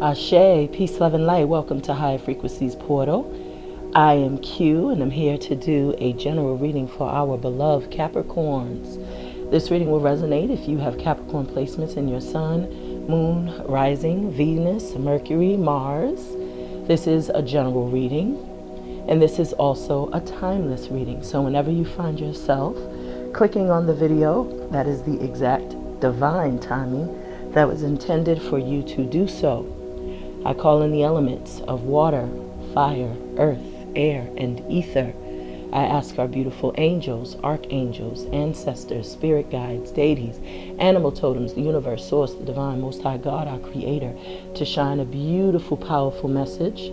Ashe, peace, love, and light. Welcome to Higher Frequencies Portal. I am Q, and I'm here to do a general reading for our beloved Capricorns. This reading will resonate if you have Capricorn placements in your Sun, Moon, Rising, Venus, Mercury, Mars. This is a general reading, and this is also a timeless reading. So whenever you find yourself clicking on the video, that is the exact divine timing that was intended for you to do so. I call in the elements of water, fire, earth, air, and ether. I ask our beautiful angels, archangels, ancestors, spirit guides, deities, animal totems, the universe, source, the divine, most high God, our creator, to shine a beautiful, powerful message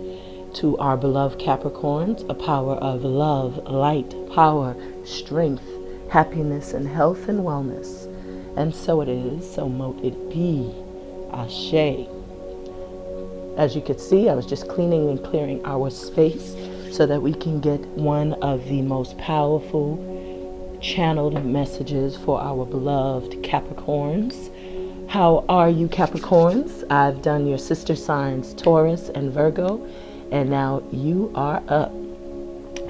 to our beloved Capricorns, a power of love, light, power, strength, happiness, and health and wellness. And so it is, so mote it be. Ashe. As you could see, I was just cleaning and clearing our space so that we can get one of the most powerful channeled messages for our beloved Capricorns. How are you, Capricorns? I've done your sister signs, Taurus and Virgo, and now you are up.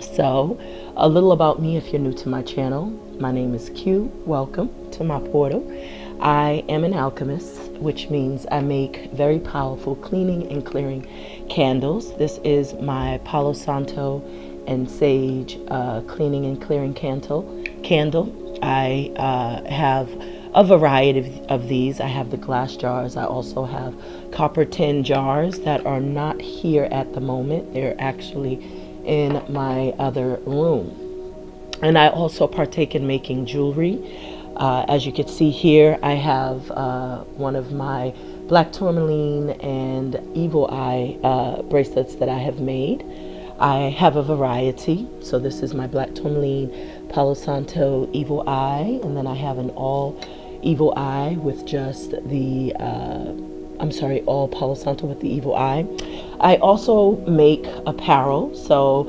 So, a little about me if you're new to my channel. My name is Q. Welcome to my portal. I am an alchemist, which means I make very powerful cleaning and clearing candles. This is my Palo Santo and Sage cleaning and clearing candle. I have a variety of these. I have the glass jars. I also have copper tin jars that are not here at the moment. They're actually in my other room. And I also partake in making jewelry. As you can see here, I have one of my black tourmaline and evil eye bracelets that I have made. I have a variety. So this is my black tourmaline Palo Santo evil eye, and then I have an all evil eye with just the all Palo Santo with the evil eye. I also make apparel, so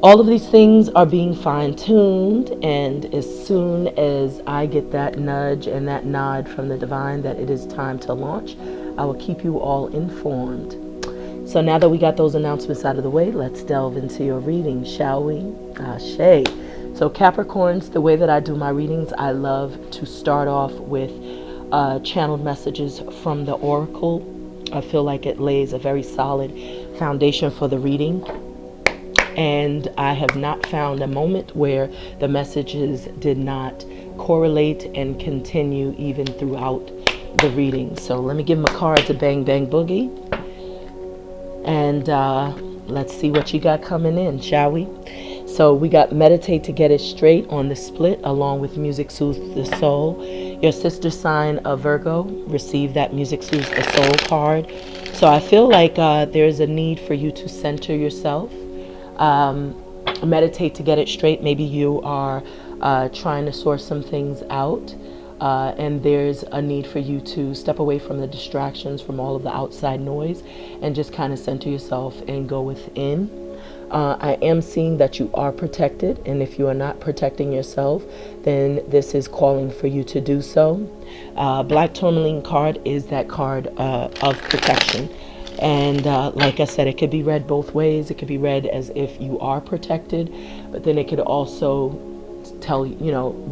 all of these things are being fine-tuned, and as soon as I get that nudge and that nod from the divine that it is time to launch, I will keep you all informed. So now that we got those announcements out of the way, let's delve into your reading, shall we? Ashe. So Capricorns, the way that I do my readings, I love to start off with channeled messages from the Oracle. I feel like it lays a very solid foundation for the reading. And I have not found a moment where the messages did not correlate and continue even throughout the reading. So let me give them a card to Bang Bang Boogie. And let's see what you got coming in, shall we? So we got Meditate to Get It Straight on the split, along with Music Soothes the Soul. Your sister sign of Virgo, receive that Music Soothes the Soul card. So I feel like there's a need for you to center yourself. Meditate to get it straight. Maybe you are trying to sort some things out, and there's a need for you to step away from the distractions, from all of the outside noise, and just kind of center yourself and go within. I am seeing that you are protected, and if you are not protecting yourself, then this is calling for you to do so. Black tourmaline card is that card of protection. And like I said, it could be read both ways. It could be read as if you are protected, but then it could also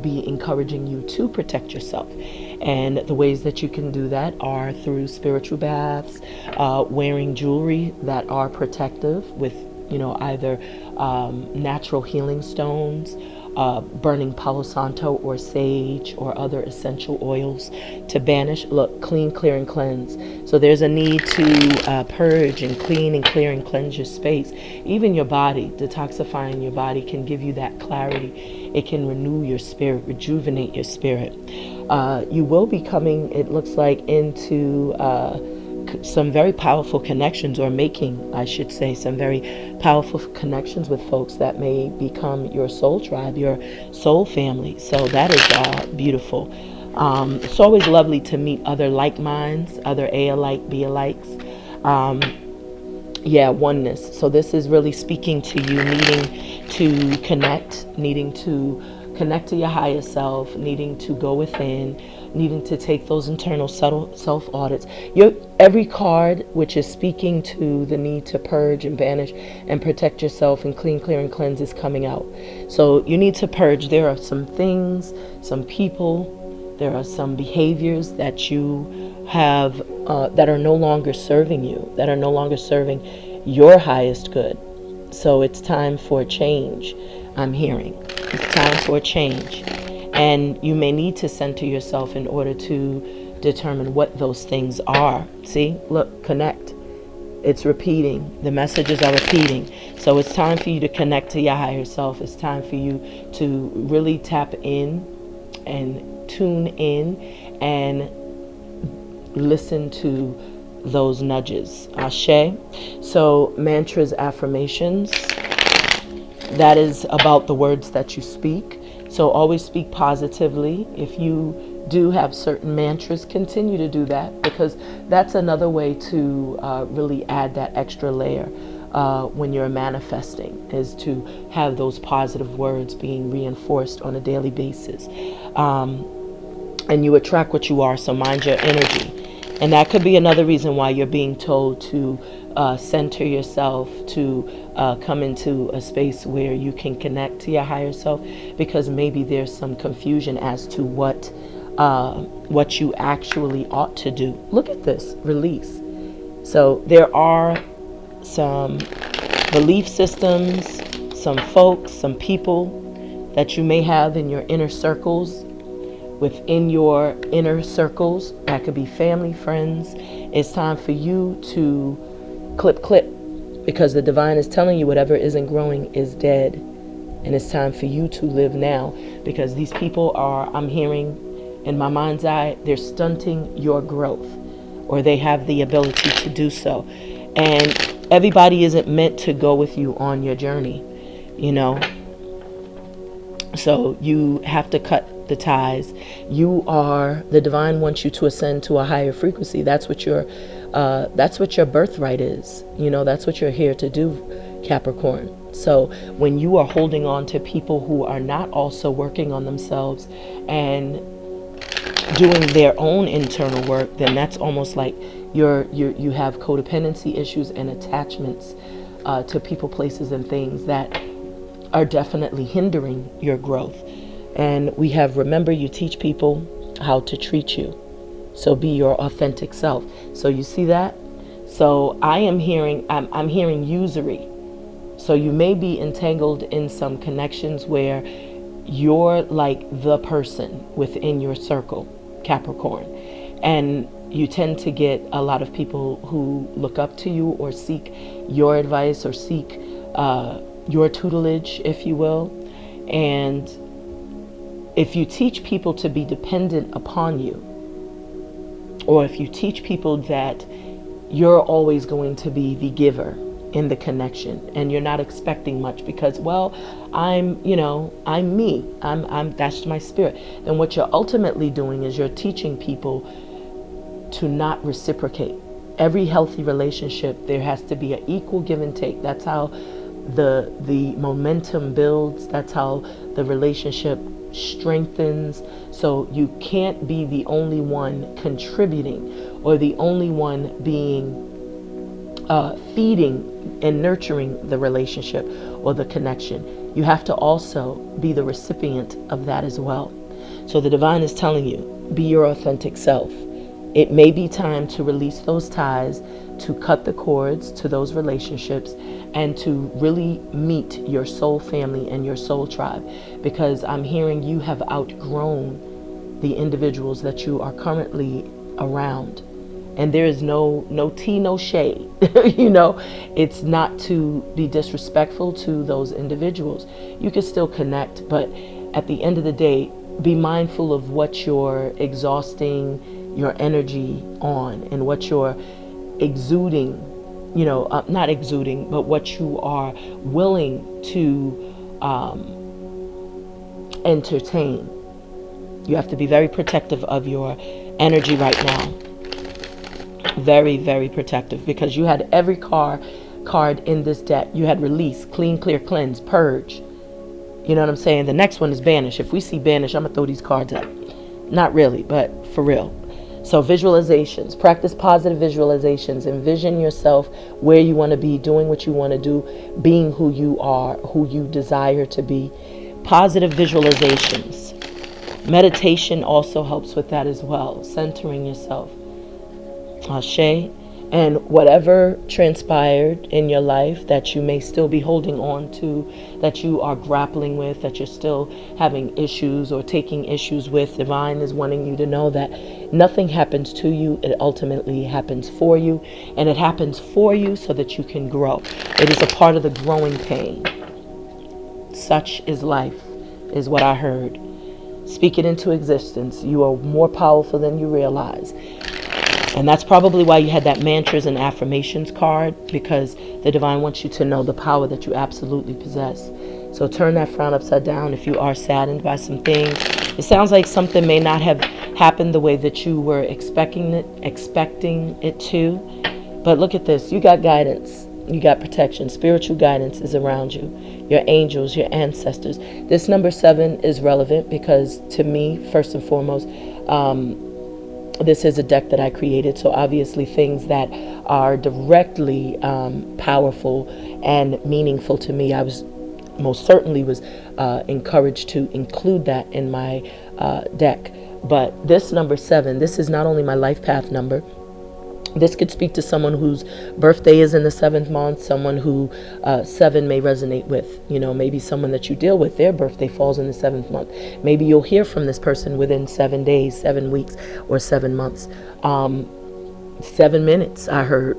be encouraging you to protect yourself. And the ways that you can do that are through spiritual baths, wearing jewelry that are protective with, either natural healing stones, burning Palo Santo or sage or other essential oils to banish, clean, clear, and cleanse. So there's a need to purge and clean and clear and cleanse your space. Even your body, detoxifying your body can give you that clarity. It can renew your spirit, rejuvenate your spirit. You will be coming, it looks like, into some very powerful connections, or making, I should say, some very powerful connections with folks that may become your soul tribe, your soul family. So that is beautiful. It's always lovely to meet other like minds, other A-alike, B-alikes. Oneness. So this is really speaking to you needing to connect to your higher self, needing to go within, needing to take those internal subtle self-audits. Every card which is speaking to the need to purge and banish and protect yourself and clean, clear, and cleanse is coming out. So you need to purge. There are some things, some people, there are some behaviors that you have that are no longer serving you, that are no longer serving your highest good. So it's time for a change, I'm hearing. It's time for a change. And you may need to center yourself in order to determine what those things are. See, look, connect. It's repeating. The messages are repeating. So it's time for you to connect to your higher self. It's time for you to really tap in and tune in and listen to those nudges. Ashe. So mantras, affirmations, that is about the words that you speak. So always speak positively. If you do have certain mantras, continue to do that, because that's another way to really add that extra layer when you're manifesting, is to have those positive words being reinforced on a daily basis. And you attract what you are, so mind your energy. And that could be another reason why you're being told to center yourself, to come into a space where you can connect to your higher self, because maybe there's some confusion as to what you actually ought to do. Look at this, release. So there are some belief systems, some folks, some people that you may have in your inner circles. Within your inner circles, that could be family, friends. It's time for you to clip, because the divine is telling you whatever isn't growing is dead. And it's time for you to live now, because these people are, I'm hearing in my mind's eye, they're stunting your growth, or they have the ability to do so. And everybody isn't meant to go with you on your journey, you know. So you have to cut the ties. The divine wants you to ascend to a higher frequency. That's what your birthright is. You know, that's what you're here to do, Capricorn. So when you are holding on to people who are not also working on themselves and doing their own internal work, then that's almost like you have codependency issues and attachments to people, places, and things that are definitely hindering your growth. And we have, remember, you teach people how to treat you. So be your authentic self. So you see that? So I'm hearing usury. So you may be entangled in some connections where you're like the person within your circle, Capricorn. And you tend to get a lot of people who look up to you or seek your advice or seek your tutelage, if you will. And if you teach people to be dependent upon you, or if you teach people that you're always going to be the giver in the connection and you're not expecting much because, well, I'm me, that's my spirit, then what you're ultimately doing is you're teaching people to not reciprocate. Every healthy relationship, there has to be an equal give and take. That's how the momentum builds. That's how the relationship strengthens. So you can't be the only one contributing or the only one being feeding and nurturing the relationship or the connection. You have to also be the recipient of that as well. So the divine is telling you, be your authentic self. It may be time to release those ties, to cut the cords to those relationships, and to really meet your soul family and your soul tribe, because I'm hearing you have outgrown the individuals that you are currently around. And there is no tea, no shade. You know, it's not to be disrespectful to those individuals. You can still connect, but at the end of the day, be mindful of what you're exhausting your energy on and what you're exuding, not exuding, but what you are willing to entertain. You have to be very protective of your energy right now. Very, very protective, because you had every card in this deck. You had release, clean, clear, cleanse, purge. You know what I'm saying? The next one is banish. If we see banish, I'm going to throw these cards up. Not really, but for real. So visualizations, practice positive visualizations. Envision yourself where you want to be, doing what you want to do, being who you are, who you desire to be. Positive visualizations. Meditation also helps with that as well, centering yourself. Ashe. And whatever transpired in your life that you may still be holding on to, that you are grappling with, that you're still having issues or taking issues with, Divine is wanting you to know that nothing happens to you. It ultimately happens for you. And it happens for you so that you can grow. It is a part of the growing pain. Such is life, is what I heard. Speak it into existence. You are more powerful than you realize. And that's probably why you had that mantras and affirmations card, because the Divine wants you to know the power that you absolutely possess. So turn that frown upside down if you are saddened by some things. It sounds like something may not have happened the way that you were expecting it to. But look at this. You got guidance. You got protection. Spiritual guidance is around you. Your angels, your ancestors. This number 7 is relevant because to me, first and foremost, this is a deck that I created, so obviously things that are directly powerful and meaningful to me, I was most certainly was encouraged to include that in my deck. But this number 7, this is not only my life path number. This could speak to someone whose birthday is in the 7th month, someone who 7 may resonate with. You know, maybe someone that you deal with, their birthday falls in the 7th month. Maybe you'll hear from this person within 7 days, 7 weeks, or 7 months. 7 minutes, I heard.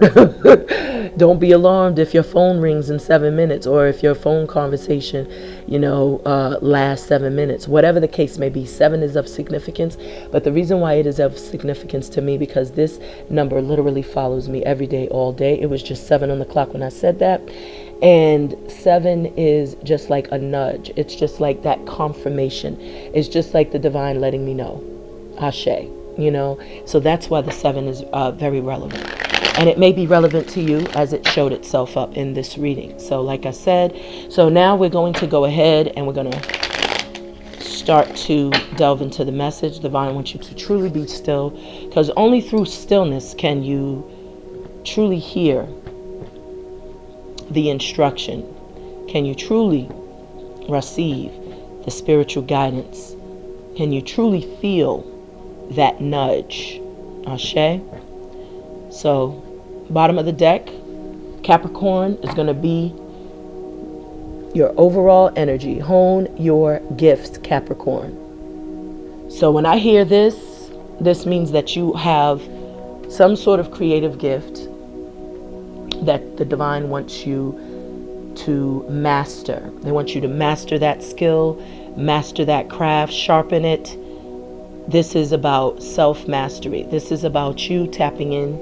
Don't be alarmed if your phone rings in 7 minutes, or if your phone conversation, lasts 7 minutes. Whatever the case may be, 7 is of significance. But the reason why it is of significance to me, because this number literally follows me every day, all day. It was just 7 on the clock when I said that. And 7 is just like a nudge. It's just like that confirmation. It's just like the Divine letting me know. Ashe. So that's why the 7 is very relevant. And it may be relevant to you as it showed itself up in this reading. So like I said, so now we're going to go ahead and we're going to start to delve into the message. Divine wants you to truly be still, because only through stillness can you truly hear the instruction. Can you truly receive the spiritual guidance? Can you truly feel that nudge? Ashe. So bottom of the deck, Capricorn is going to be your overall energy. Hone your gifts, Capricorn. So when I hear this means that you have some sort of creative gift that the Divine wants you to master. They want you to master that skill, master that craft, sharpen it. This is about self-mastery. This is about you tapping in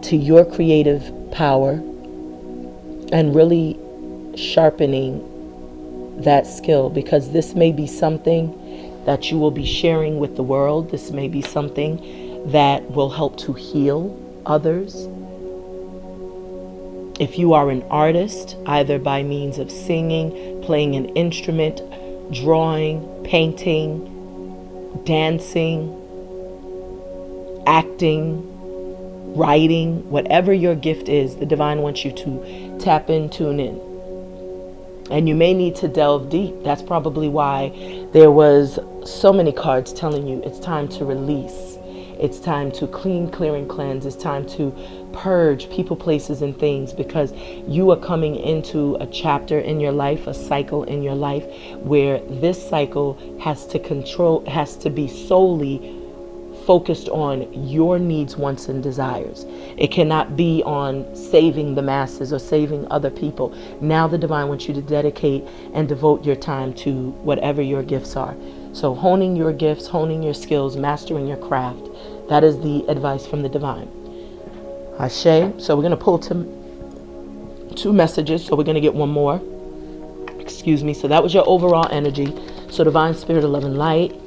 to your creative power and really sharpening that skill, because this may be something that you will be sharing with the world. This may be something that will help to heal others. If you are an artist, either by means of singing, playing an instrument, drawing, painting, dancing, acting, writing, whatever your gift is, the Divine wants you to tap in, tune in. And you may need to delve deep. That's probably why there was so many cards telling you it's time to release. It's time to clean, clear, and cleanse. It's time to purge people, places, and things, because you are coming into a chapter in your life, a cycle in your life, where this cycle has to be solely focused on your needs, wants, and desires. It cannot be on saving the masses or saving other people. Now the Divine wants you to dedicate and devote your time to whatever your gifts are. So honing your gifts, honing your skills, mastering your craft. That is the advice from the Divine. Ashe. So we're going to pull two messages. So we're going to get one more. Excuse me. So that was your overall energy. So Divine Spirit of Love and Light,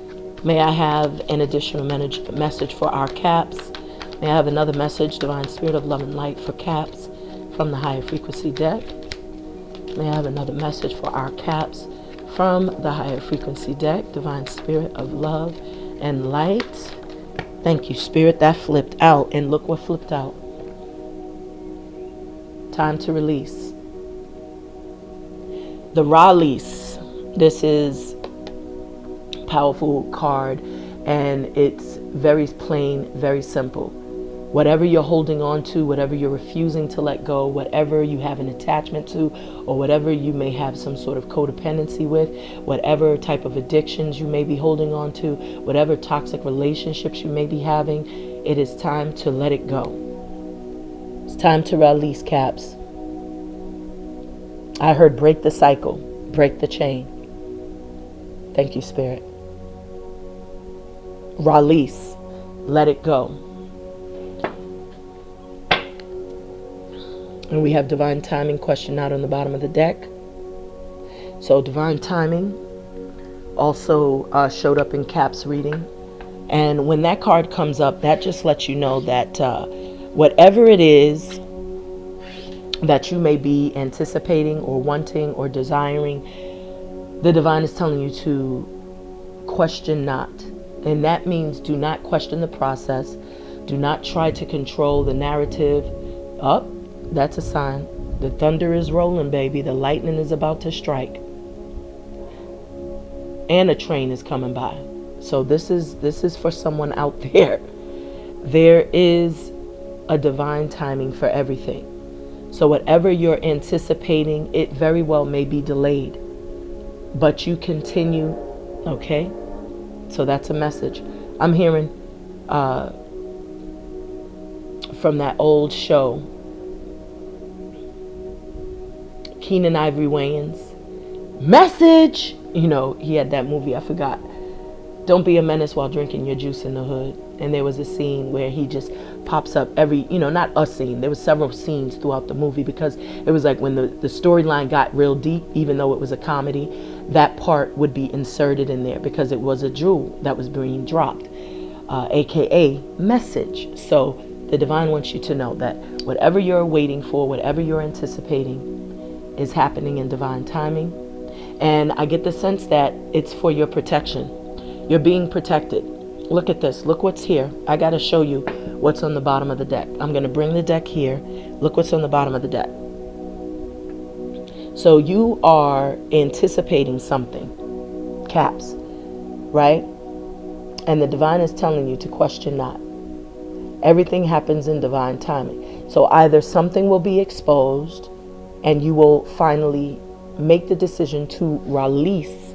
may I have an additional message for our caps? May I have another message, Divine Spirit of Love and Light, for caps from the higher frequency deck? May I have another message for our caps from the higher frequency deck, Divine Spirit of Love and light. Thank you, Spirit. That flipped out. And look what flipped out. Time to release. The release. This is a powerful card. And it's very plain, very simple. Whatever you're holding on to, whatever you're refusing to let go, whatever you have an attachment to, or whatever you may have some sort of codependency with, whatever type of addictions you may be holding on to, whatever toxic relationships you may be having, it is time to let it go. It's time to release, Caps. I heard break the cycle, break the chain. Thank you, Spirit. Release, let it go. And we have divine timing question out on the bottom of the deck. So divine timing also showed up in Cap's reading. And when that card comes up, that just lets you know that whatever it is that you may be anticipating or wanting or desiring, the divine is telling you to question not. And that means do not question the process. Do not try to control the narrative. That's a sign. The thunder is rolling, baby. The lightning is about to strike. And a train is coming by. So this is for someone out there. There is a divine timing for everything. So whatever you're anticipating, it very well may be delayed. But you continue, okay? So that's a message. I'm hearing from that old show, Keenan Ivory Wayans, message. You know, he had that movie, I forgot. Don't be a menace while drinking your juice in the hood. And there was a scene where he just pops up every, not a scene. There was several scenes throughout the movie because it was like when the storyline got real deep, even though it was a comedy, that part would be inserted in there because it was a jewel that was being dropped, aka message. So the divine wants you to know that whatever you're waiting for, whatever you're anticipating, is happening in divine timing. And I get the sense that it's for your protection. You're being protected. Look at this. Look what's here. I got to show you what's on the bottom of the deck. I'm going to bring the deck here. Look what's on the bottom of the deck. So you are anticipating something, Caps, right? And the divine is telling you to question not. Everything happens in divine timing. So either something will be exposed and you will finally make the decision to release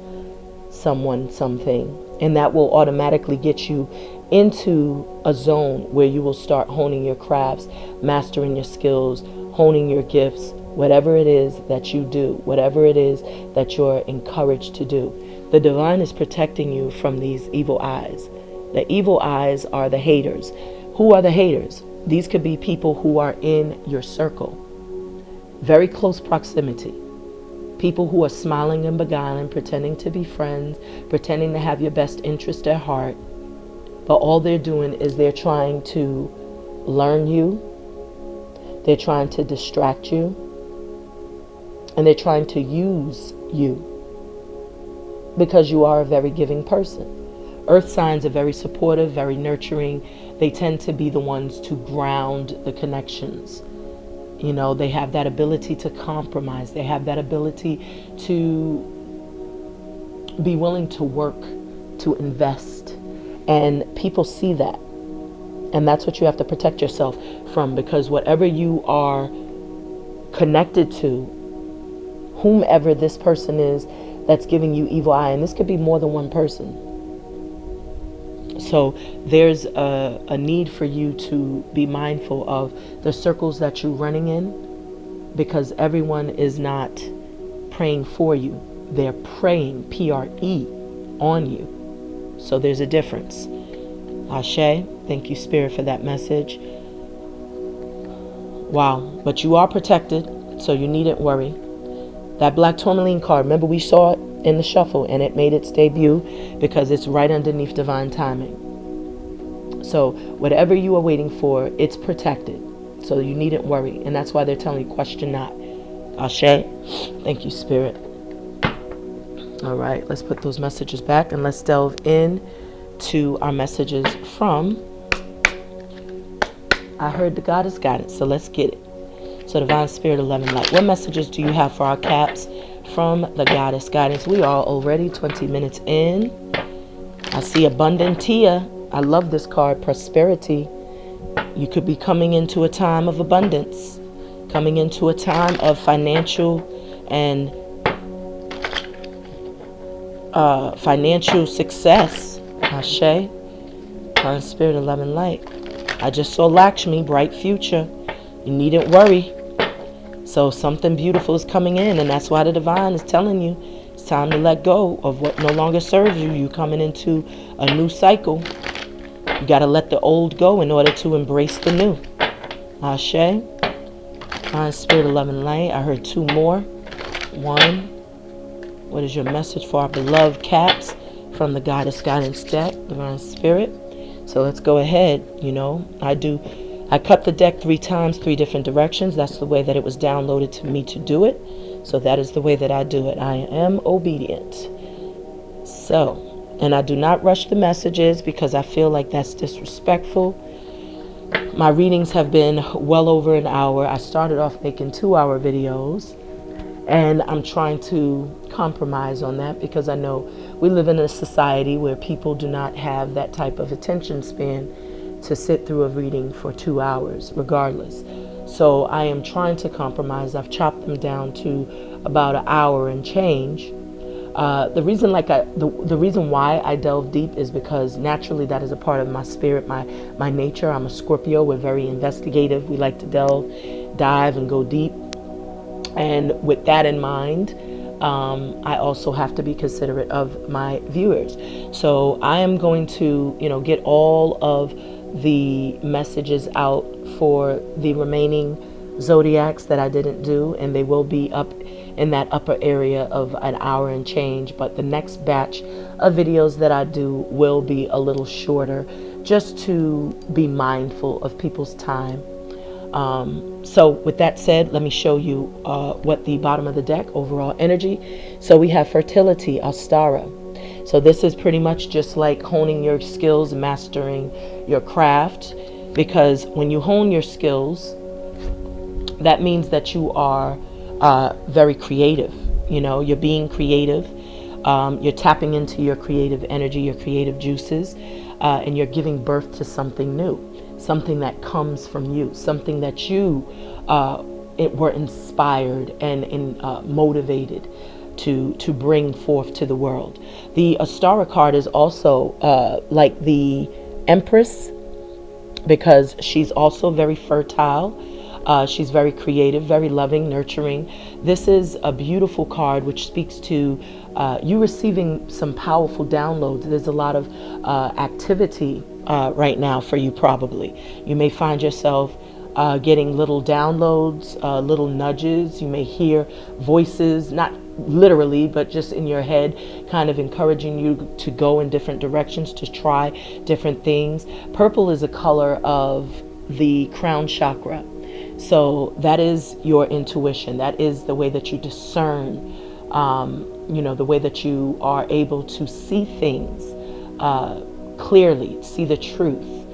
someone, something, and that will automatically get you into a zone where you will start honing your crafts, mastering your skills, honing your gifts, whatever it is that you do, whatever it is that you're encouraged to do. The divine is protecting you from these evil eyes. The evil eyes are the haters. Who are the haters? These could be people who are in your circle. Very close proximity. People who are smiling and beguiling, pretending to be friends, pretending to have your best interest at heart. But all they're doing is they're trying to learn you. They're trying to distract you. And they're trying to use you. Because you are a very giving person. Earth signs are very supportive, very nurturing. They tend to be the ones to ground the connections. They have that ability to compromise. They have that ability to be willing to work, to invest. And people see that. And that's what you have to protect yourself from, because whatever you are connected to, whomever this person is that's giving you evil eye, and this could be more than one person. So there's a need for you to be mindful of the circles that you're running in, because everyone is not praying for you. They're praying, P-R-E, on you. So there's a difference. Ashe, thank you, Spirit, for that message. Wow, but you are protected, so you needn't worry. That black tourmaline card, remember we saw it in the shuffle and it made its debut because it's right underneath divine timing. So whatever you are waiting for, it's protected. So you needn't worry. And that's why they're telling you, question not. Ashe. Thank you, Spirit. All right, let's put those messages back and let's delve in to our messages from, I heard the Goddess Guidance, so let's get it. So Divine Spirit, 11 Light. What messages do you have for our caps from the Goddess Guidance? We are already 20 minutes in. I see Abundantia. I love this card, Prosperity. You could be coming into a time of abundance, coming into a time of financial and financial success. Ashe. Divine Spirit, 11 Light. I just saw LAKSHMI, bright future. You needn't worry. So something beautiful is coming in, and that's why the Divine is telling you it's time to let go of what no longer serves you. You're coming into a new cycle. You got to let the old go in order to embrace the new. Ashe. Divine Spirit, 11 Light. I heard 2 more. 1. What is your message for our beloved caps from the Goddess Guidance deck, Divine Spirit? So let's go ahead. You know, I cut the deck 3 times, 3 different directions. That's the way that it was downloaded to me to do it. So that is the way that I do it. I am obedient. So, and I do not rush the messages because I feel like that's disrespectful. My readings have been well over an hour. I started off making 2-hour videos, and I'm trying to compromise on that because I know we live in a society where people do not have that type of attention span to sit through a reading for 2 hours regardless. So I am trying to compromise. I've chopped them down to about an hour and change. The reason why I delve deep is because naturally that is a part of my spirit, my nature. I'm a Scorpio. We're very investigative. We like to dive and go deep. And with that in mind, I also have to be considerate of my viewers. So I am going to, get all of the messages out for the remaining zodiacs that I didn't do, and they will be up in that upper area of an hour and change. But the next batch of videos that I do will be a little shorter, just to be mindful of people's time. So with that said, let me show you what the bottom of the deck, overall energy. So we have fertility, Astara. So this is pretty much just like honing your skills, mastering your craft, because when you hone your skills, that means that you are very creative. You're being creative. You're tapping into your creative energy, your creative juices, and you're giving birth to something new. Something that comes from you, something that you were inspired and motivated to bring forth to the world. The Astara card is also like the Empress, because she's also very fertile. She's very creative, very loving, nurturing. This is a beautiful card which speaks to you receiving some powerful downloads. There's a lot of activity right now for you probably. You may find yourself getting little downloads, little nudges. You may hear voices, not literally, but just in your head, kind of encouraging you to go in different directions, to try different things. Purple is a color of the crown chakra. So that is your intuition. That is the way that you discern, the way that you are able to see things clearly, see the truth.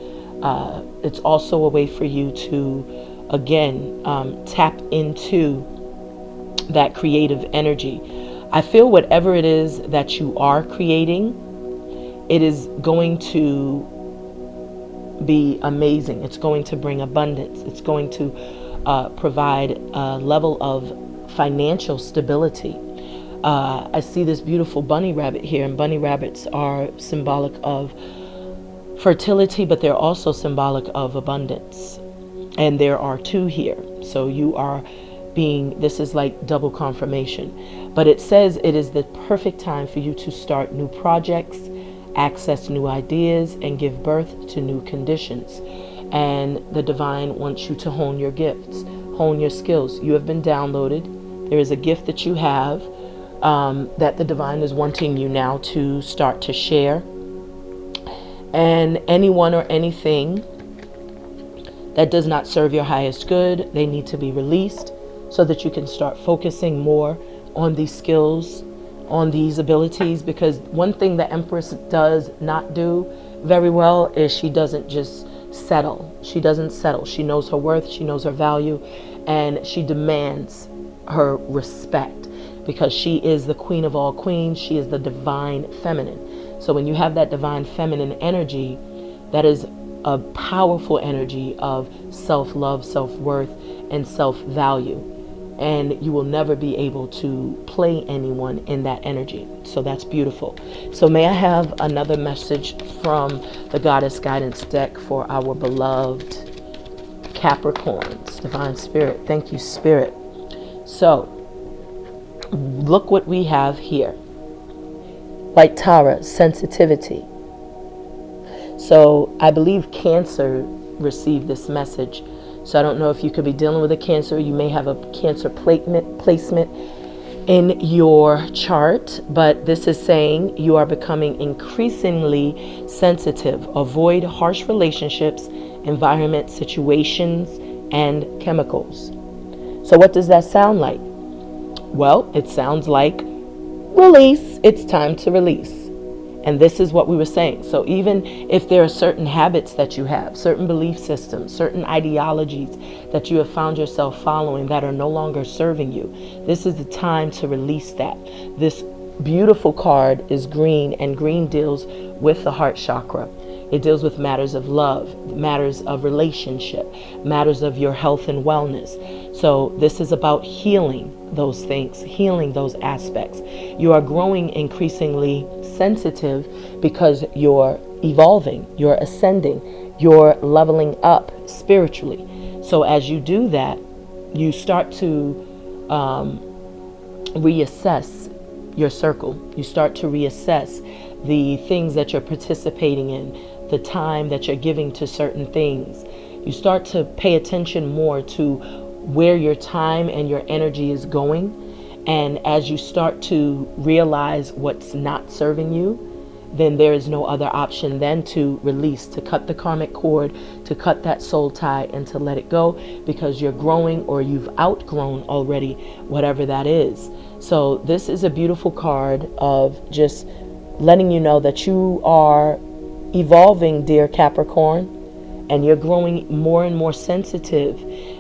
It's also a way for you to, again, tap into that creative energy. I feel whatever it is that you are creating, it is going to be amazing. It's going to bring abundance. It's going to provide a level of financial stability. I see this beautiful bunny rabbit here, and bunny rabbits are symbolic of fertility, but they're also symbolic of abundance. And there are 2 here. So you are this is like double confirmation. But it says it is the perfect time for you to start new projects, access new ideas, and give birth to new conditions. And the Divine wants you to hone your gifts, hone your skills. You have been downloaded. There is a gift that you have that the Divine is wanting you now to start to share. And anyone or anything that does not serve your highest good, they need to be released so that you can start focusing more on these skills on these abilities, because one thing the Empress does not do very well is she doesn't just settle. She doesn't settle. She knows her worth, she knows her value, and she demands her respect, because she is the queen of all queens. She is the divine feminine. So when you have that divine feminine energy, that is a powerful energy of self-love, self-worth, and self-value. And you will never be able to play anyone in that energy. So that's beautiful. So may I have another message from the Goddess Guidance deck for our beloved Capricorns? Divine Spirit. Thank you, Spirit. So look what we have here. White Tara, sensitivity. So I believe Cancer received this message. So I don't know if you could be dealing with a Cancer. You may have a Cancer placement in your chart, but this is saying you are becoming increasingly sensitive. Avoid harsh relationships, environment, situations, and chemicals. So what does that sound like? Well, it sounds like release. It's time to release. And this is what we were saying. So even if there are certain habits that you have, certain belief systems, certain ideologies that you have found yourself following that are no longer serving you, this is the time to release that. This beautiful card is green, and green deals with the heart chakra. It deals with matters of love, matters of relationship, matters of your health and wellness. So this is about healing those things, healing those aspects. You are growing increasingly sensitive because you're evolving, you're ascending, you're leveling up spiritually. So as you do that, you start to reassess your circle. You start to reassess the things that you're participating in, the time that you're giving to certain things. You start to pay attention more to where your time and your energy is going. And as you start to realize what's not serving you, then there is no other option than to release, to cut the karmic cord, to cut that soul tie, and to let it go, because you're growing, or you've outgrown already whatever that is. So this is a beautiful card of just letting you know that you are evolving, dear Capricorn, and you're growing more and more sensitive,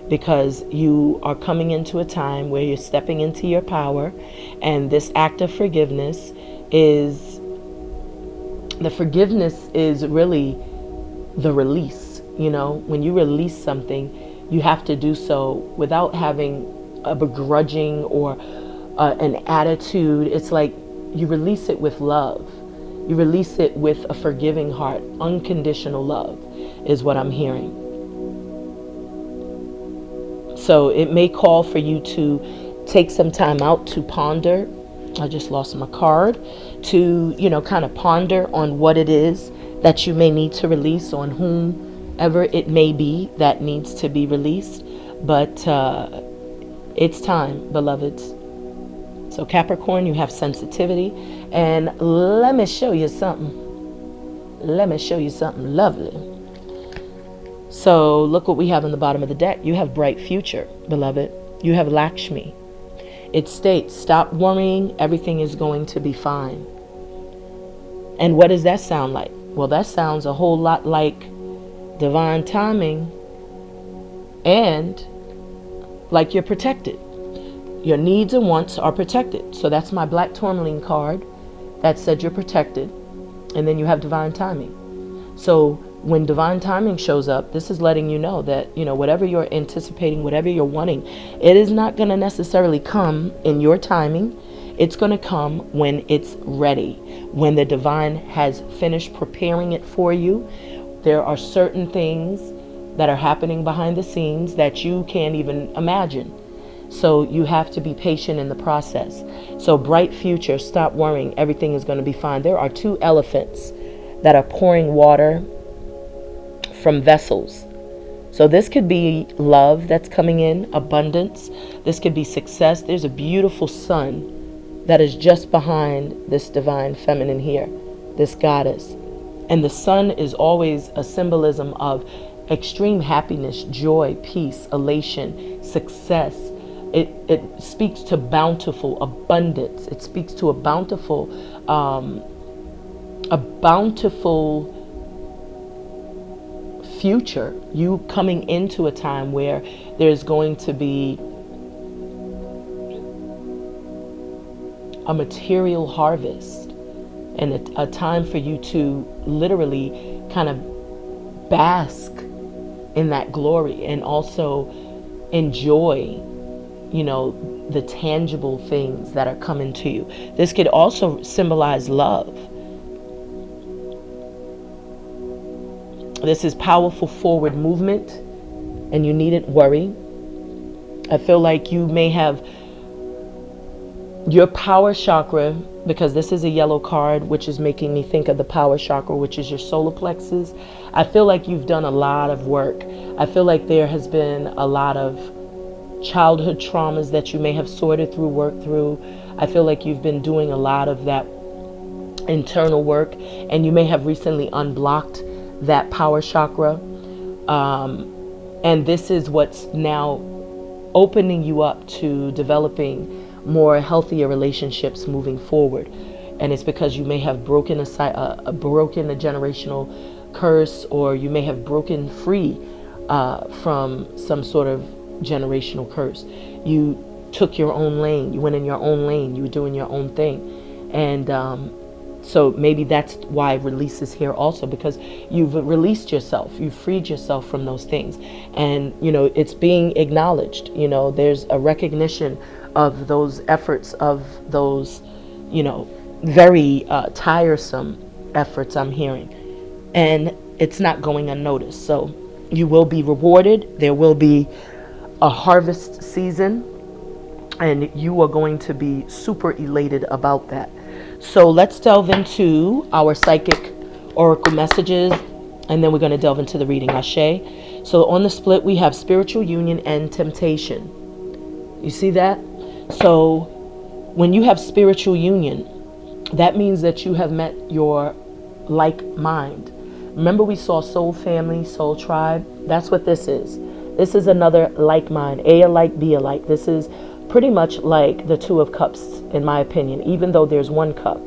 because you are coming into a time where you're stepping into your power. And this act of forgiveness is, the forgiveness is really the release. You know, when you release something, you have to do so without having a begrudging or an attitude. It's like you release it with love. You release it with a forgiving heart. Unconditional love is what I'm hearing. So it may call for you to take some time out to ponder. I just lost my card. To, you know, kind of ponder on what it is that you may need to release, on whomever it may be that needs to be released. But it's time, beloveds. So Capricorn, you have sensitivity. And let me show you something. Let me show you something lovely. So look what we have on the bottom of the deck. You have bright future, beloved. You have LAKSHMI. It states, stop worrying, everything is going to be fine. And what does that sound like? Well, that sounds a whole lot like divine timing, and like you're protected. Your needs and wants are protected. So that's my black tourmaline card that said you're protected. And then you have divine timing. So when divine timing shows up, this is letting you know that, you know, whatever you're anticipating, whatever you're wanting, it is not going to necessarily come in your timing. It's going to come when it's ready, when the divine has finished preparing it for you. There are certain things that are happening behind the scenes that you can't even imagine. So you have to be patient in the process. So bright future, stop worrying, everything is going to be fine. There are two elephants that are pouring water from vessels. So this could be love that's coming in, abundance. This could be success. There's a beautiful sun that is just behind this divine feminine here, this goddess. And the sun is always a symbolism of extreme happiness, joy, peace, elation, success, it speaks to bountiful abundance. It speaks to a bountiful future. You coming into a time where there's going to be a material harvest, and a time for you to literally kind of bask in that glory and also enjoy, you know, the tangible things that are coming to you. This could also symbolize love. This is powerful forward movement, and you needn't worry. I feel like you may have your power chakra, because this is a yellow card, which is making me think of the power chakra, which is your solar plexus. I feel like you've done a lot of work. I feel like there has been a lot of childhood traumas that you may have sorted through, worked through. I feel like you've been doing a lot of that internal work, and you may have recently unblocked that power chakra. And this is what's now opening you up to developing more healthier relationships moving forward. And it's because you may have broken a generational curse, or you may have broken free from some sort of generational curse. You took your own lane. You went in your own lane. You were doing your own thing. And so maybe that's why release is here also, because you've released yourself. You've freed yourself from those things. And, you know, it's being acknowledged. You know, there's a recognition of those efforts, of those, you know, very tiresome efforts I'm hearing. And it's not going unnoticed. So you will be rewarded. There will be a harvest season, and you are going to be super elated about that. So let's delve into our psychic oracle messages, and then we're going to delve into the reading. Ashe. So on the split, we have spiritual union and temptation. You see that? So when you have spiritual union, that means that you have met your like mind. Remember, we saw soul family, soul tribe. That's what this is. This is another like mind, A alike, B alike. This is pretty much like the Two of Cups, in my opinion. Even though there's one cup,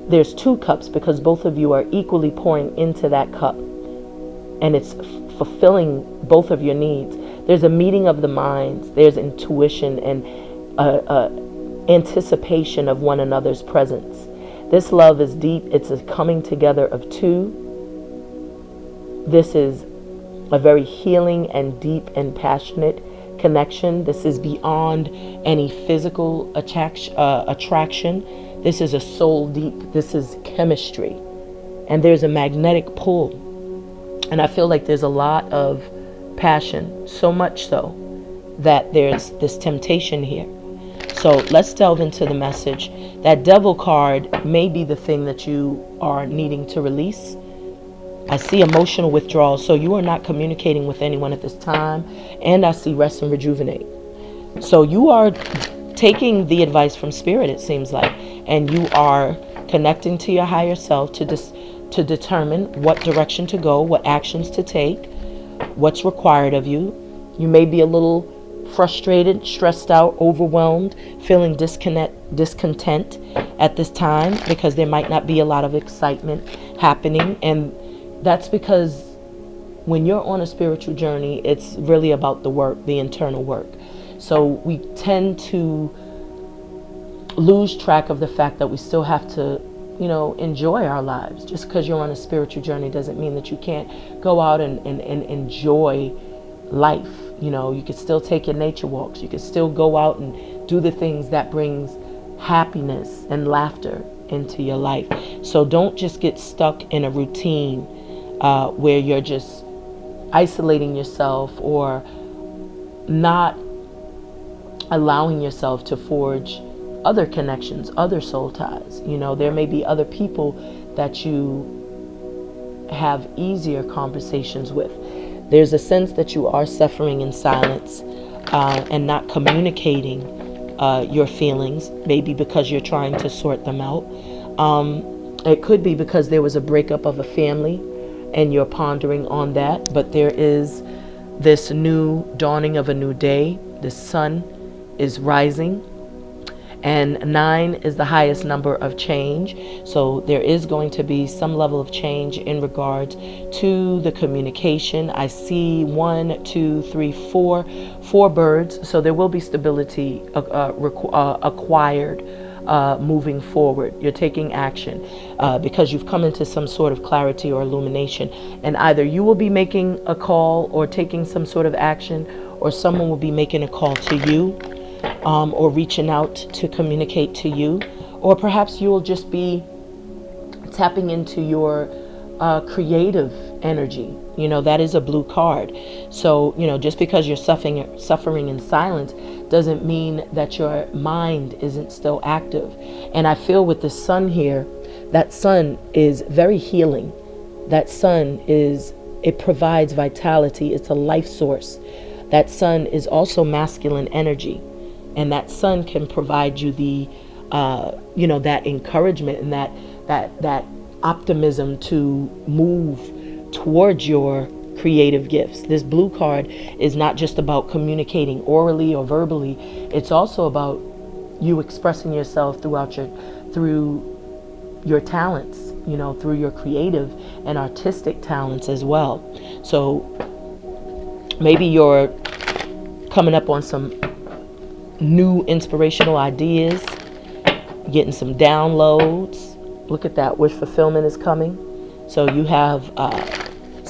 there's two cups, because both of you are equally pouring into that cup, and it's fulfilling both of your needs. There's a meeting of the minds. There's intuition and anticipation of one another's presence. This love is deep. It's a coming together of two. This is a very healing and deep and passionate connection. This is beyond any physical attraction. This is a soul deep. This is chemistry. And there's a magnetic pull. And I feel like there's a lot of passion, so much so that there's this temptation here. So let's delve into the message. That Devil card may be the thing that you are needing to release. I see emotional withdrawal, so you are not communicating with anyone at this time. And I see rest and rejuvenate. So you are taking the advice from Spirit, it seems like, and you are connecting to your higher self to determine what direction to go, what actions to take, what's required of you. You may be a little frustrated, stressed out, overwhelmed, feeling discontent at this time, because there might not be a lot of excitement happening. And that's because when you're on a spiritual journey, it's really about the work, the internal work. So we tend to lose track of the fact that we still have to, you know, enjoy our lives. Just because you're on a spiritual journey doesn't mean that you can't go out and enjoy life. You know, you could still take your nature walks. You could still go out and do the things that brings happiness and laughter into your life. So don't just get stuck in a routine where you're just isolating yourself or not allowing yourself to forge other connections, other soul ties. You know, there may be other people that you have easier conversations with. There's a sense that you are suffering in silence and not communicating your feelings, maybe because you're trying to sort them out. It could be because there was a breakup of a family and you're pondering on that, but there is this new dawning of a new day. The sun is rising. And 9 is the highest number of change. So there is going to be some level of change in regards to the communication. I see 1, 2, 3, 4 birds. So there will be stability acquired moving forward. You're taking action because you've come into some sort of clarity or illumination. And either you will be making a call or taking some sort of action, or someone will be making a call to you. Or reaching out to communicate to you, or perhaps you will just be tapping into your creative energy. You know, that is a blue card. So, you know, just because you're suffering in silence doesn't mean that your mind isn't still active. And I feel with the sun here, that sun is very healing. That sun it provides vitality. It's a life source. That sun is also masculine energy. And that sun can provide you the, you know, that encouragement and that optimism to move towards your creative gifts. This blue card is not just about communicating orally or verbally. It's also about you expressing yourself through your talents, you know, through your creative and artistic talents as well. So maybe you're coming up on some new inspirational ideas, getting some downloads. Look at that, wish fulfillment is coming. So you have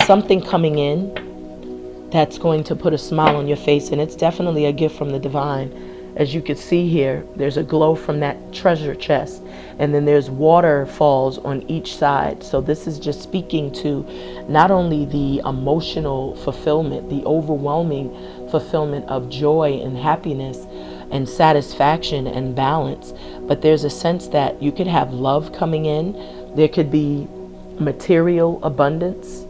something coming in that's going to put a smile on your face, and it's definitely a gift from the divine. As you can see here, there's a glow from that treasure chest, and then there's waterfalls on each side. So this is just speaking to not only the emotional fulfillment, the overwhelming fulfillment of joy and happiness and satisfaction and balance, but there's a sense that you could have love coming in. There could be material abundance,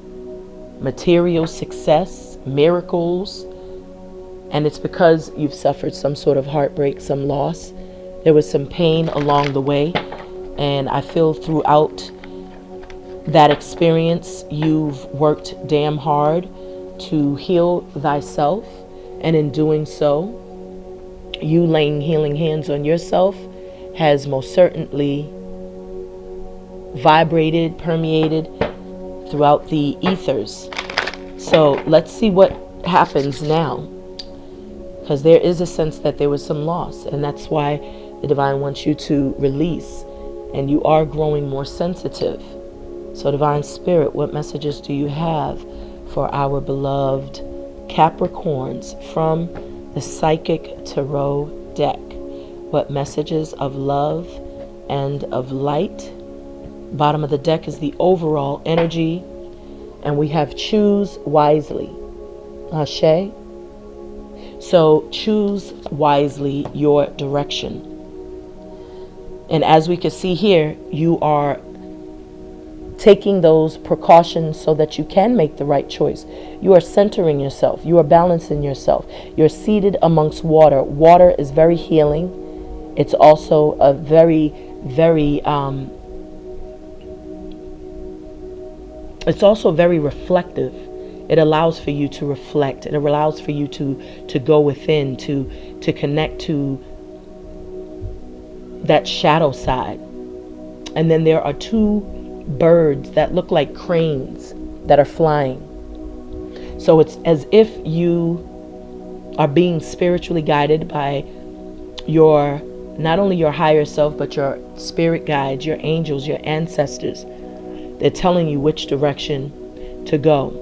material success, miracles, and it's because you've suffered some sort of heartbreak, some loss. There was some pain along the way, and I feel throughout that experience you've worked damn hard to heal thyself, and in doing so, you laying healing hands on yourself has most certainly vibrated, permeated throughout the ethers. So let's see what happens now, because there is a sense that there was some loss, and that's why the divine wants you to release, and you are growing more sensitive. So divine spirit, what messages do you have for our beloved Capricorns from the Psychic Tarot deck? What messages of love and of light? Bottom of the deck is the overall energy, and we have choose wisely. Ashe. So choose wisely your direction. And as we can see here, you are taking those precautions so that you can make the right choice. You are centering yourself. You are balancing yourself. You're seated amongst water. Water is very healing. It's also a very, very, it's also very reflective. It allows for you to reflect. It allows for you to go within, to connect to that shadow side. And then there are two birds that look like cranes that are flying. So it's as if you are being spiritually guided by your, not only your higher self, but your spirit guides, your angels, your ancestors. They're telling you which direction to go.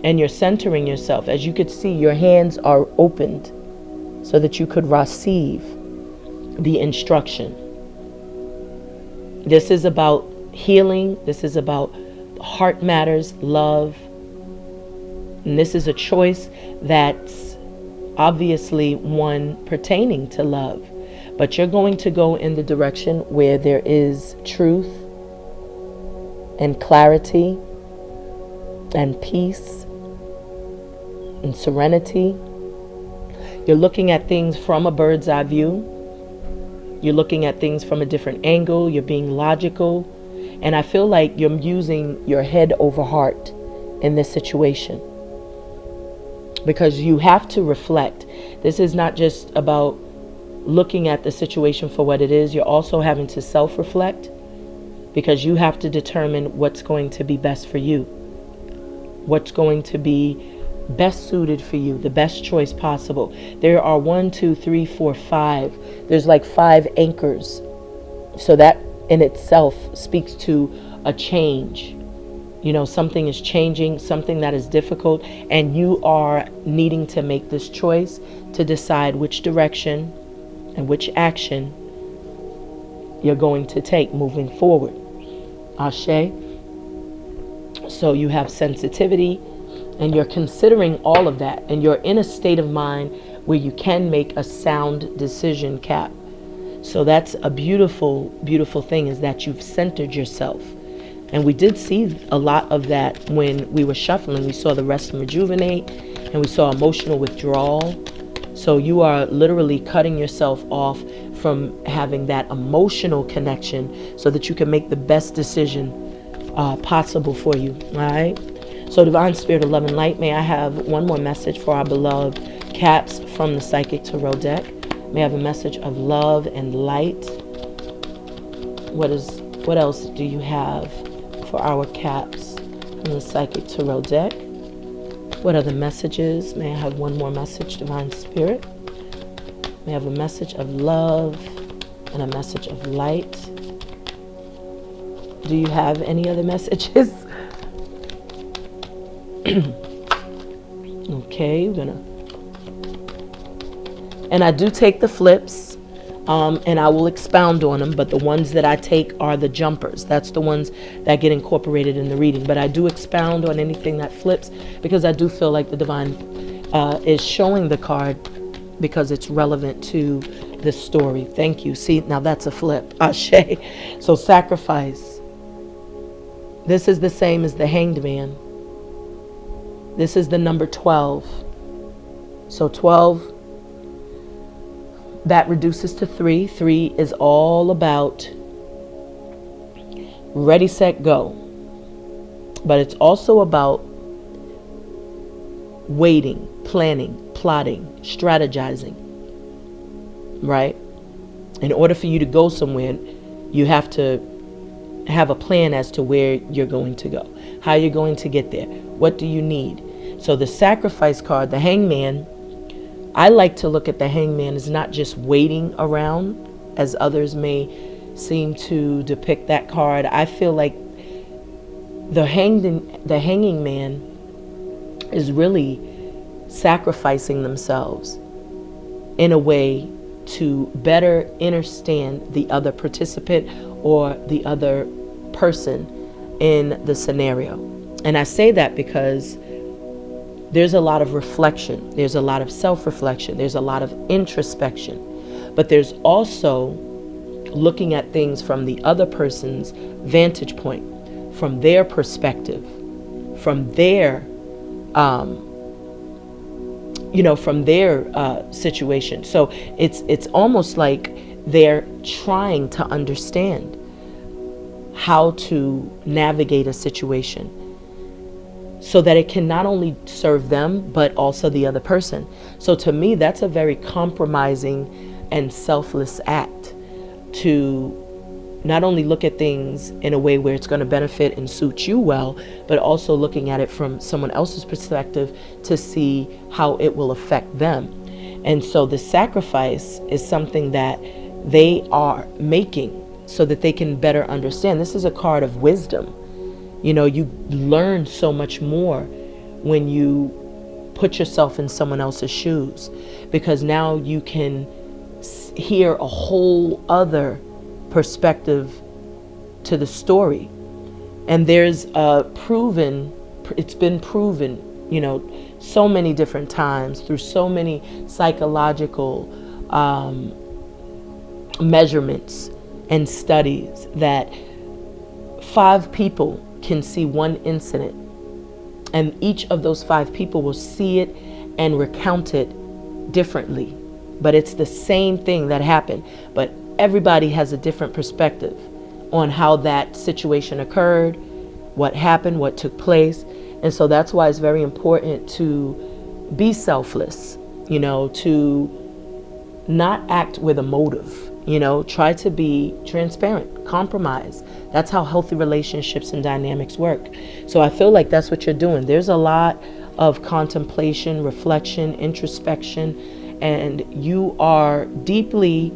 And you're centering yourself. As you could see, your hands are opened so that you could receive the instruction. This is about healing. This is about heart matters, love. And this is a choice that's obviously one pertaining to love. But you're going to go in the direction where there is truth and clarity and peace and serenity. You're looking at things from a bird's eye view. You're looking at things from a different angle. You're being logical. And I feel like you're using your head over heart in this situation, because you have to reflect. This is not just about looking at the situation for what it is. You're also having to self-reflect, because you have to determine what's going to be best for you, what's going to be best suited for you, the best choice possible. There are 1, 2, 3, 4, 5. There's like 5 anchors. So that in itself speaks to a change. You know, something is changing, something that is difficult, and you are needing to make this choice to decide which direction and which action you're going to take moving forward. Ashe. So you have sensitivity, and you're considering all of that, and you're in a state of mind where you can make a sound decision, Cap. So that's a beautiful, beautiful thing, is that you've centered yourself. And we did see a lot of that when we were shuffling. We saw the rest and rejuvenate, and we saw emotional withdrawal. So you are literally cutting yourself off from having that emotional connection so that you can make the best decision possible for you. All right. So Divine Spirit of Love and Light, may I have one more message for our beloved Caps from the Psychic Tarot deck. May I have a message of love and light. What else do you have for our Caps from the Psychic Tarot deck? What other messages? May I have one more message, Divine Spirit? May I have a message of love and a message of light? Do you have any other messages? Okay, and I do take the flips, and I will expound on them, but the ones that I take are the jumpers. That's the ones that get incorporated in the reading, but I do expound on anything that flips, because I do feel like the divine is showing the card because it's relevant to the story. Thank you. See, now that's a flip. Ashe. So sacrifice. This is the same as the Hanged Man. This is the number 12. So 12, that reduces to 3. 3 is all about ready, set, go. But it's also about waiting, planning, plotting, strategizing, right? In order for you to go somewhere, you have to have a plan as to where you're going to go, how you're going to get there, what do you need. So the sacrifice card, the Hangman, I like to look at the Hangman as not just waiting around, as others may seem to depict that card. I feel like the hanging man is really sacrificing themselves in a way to better understand the other participant or the other person in the scenario. And I say that because there's a lot of reflection, there's a lot of self-reflection, there's a lot of introspection, but there's also looking at things from the other person's vantage point, from their perspective, from their from their situation. So it's almost like they're trying to understand how to navigate a situation so that it can not only serve them, but also the other person. So to me, that's a very compromising and selfless act, to not only look at things in a way where it's going to benefit and suit you well, but also looking at it from someone else's perspective to see how it will affect them. And so the sacrifice is something that they are making so that they can better understand. This is a card of wisdom. You know, you learn so much more when you put yourself in someone else's shoes, because now you can hear a whole other perspective to the story. And there's it's been proven, you know, so many different times through so many psychological measurements and studies that 5 people can see one incident, and each of those 5 people will see it and recount it differently, but it's the same thing that happened, but everybody has a different perspective on how that situation occurred, what happened, what took place. And so that's why it's very important to be selfless, you know, to not act with a motive. You know, try to be transparent, compromise. That's how healthy relationships and dynamics work. So I feel like that's what you're doing. There's a lot of contemplation, reflection, introspection, and you are deeply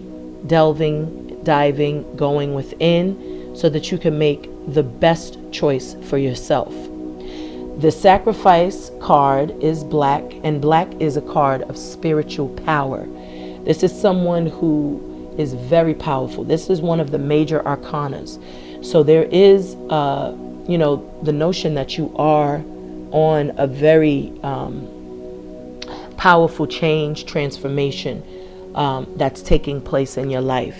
diving, going within so that you can make the best choice for yourself. The sacrifice card is black, and black is a card of spiritual power. This is someone who is very powerful. This is one of the major arcanas. So there is, the notion that you are on a very powerful change, transformation that's taking place in your life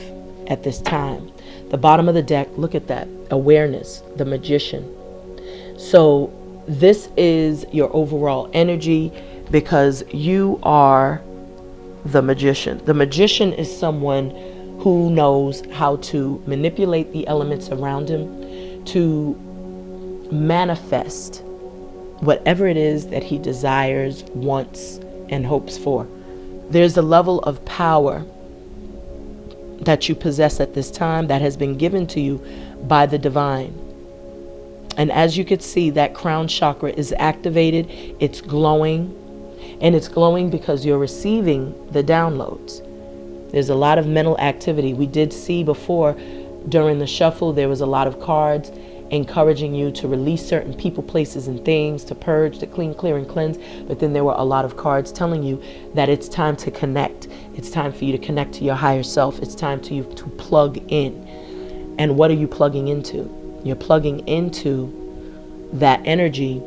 at this time. The bottom of the deck, look at that, awareness, the magician. So this is your overall energy because you are the magician. The magician is someone who knows how to manipulate the elements around him to manifest whatever it is that he desires, wants, and hopes for. There's a level of power that you possess at this time that has been given to you by the divine. And as you can see, that crown chakra is activated, it's glowing, and it's glowing because you're receiving the downloads. There's a lot of mental activity. We did see before during the shuffle, there was a lot of cards encouraging you to release certain people, places, and things, to purge, to clean, clear, and cleanse. But then there were a lot of cards telling you that it's time to connect. It's time for you to connect to your higher self. It's time to you to plug in. And what are you plugging into? You're plugging into that energy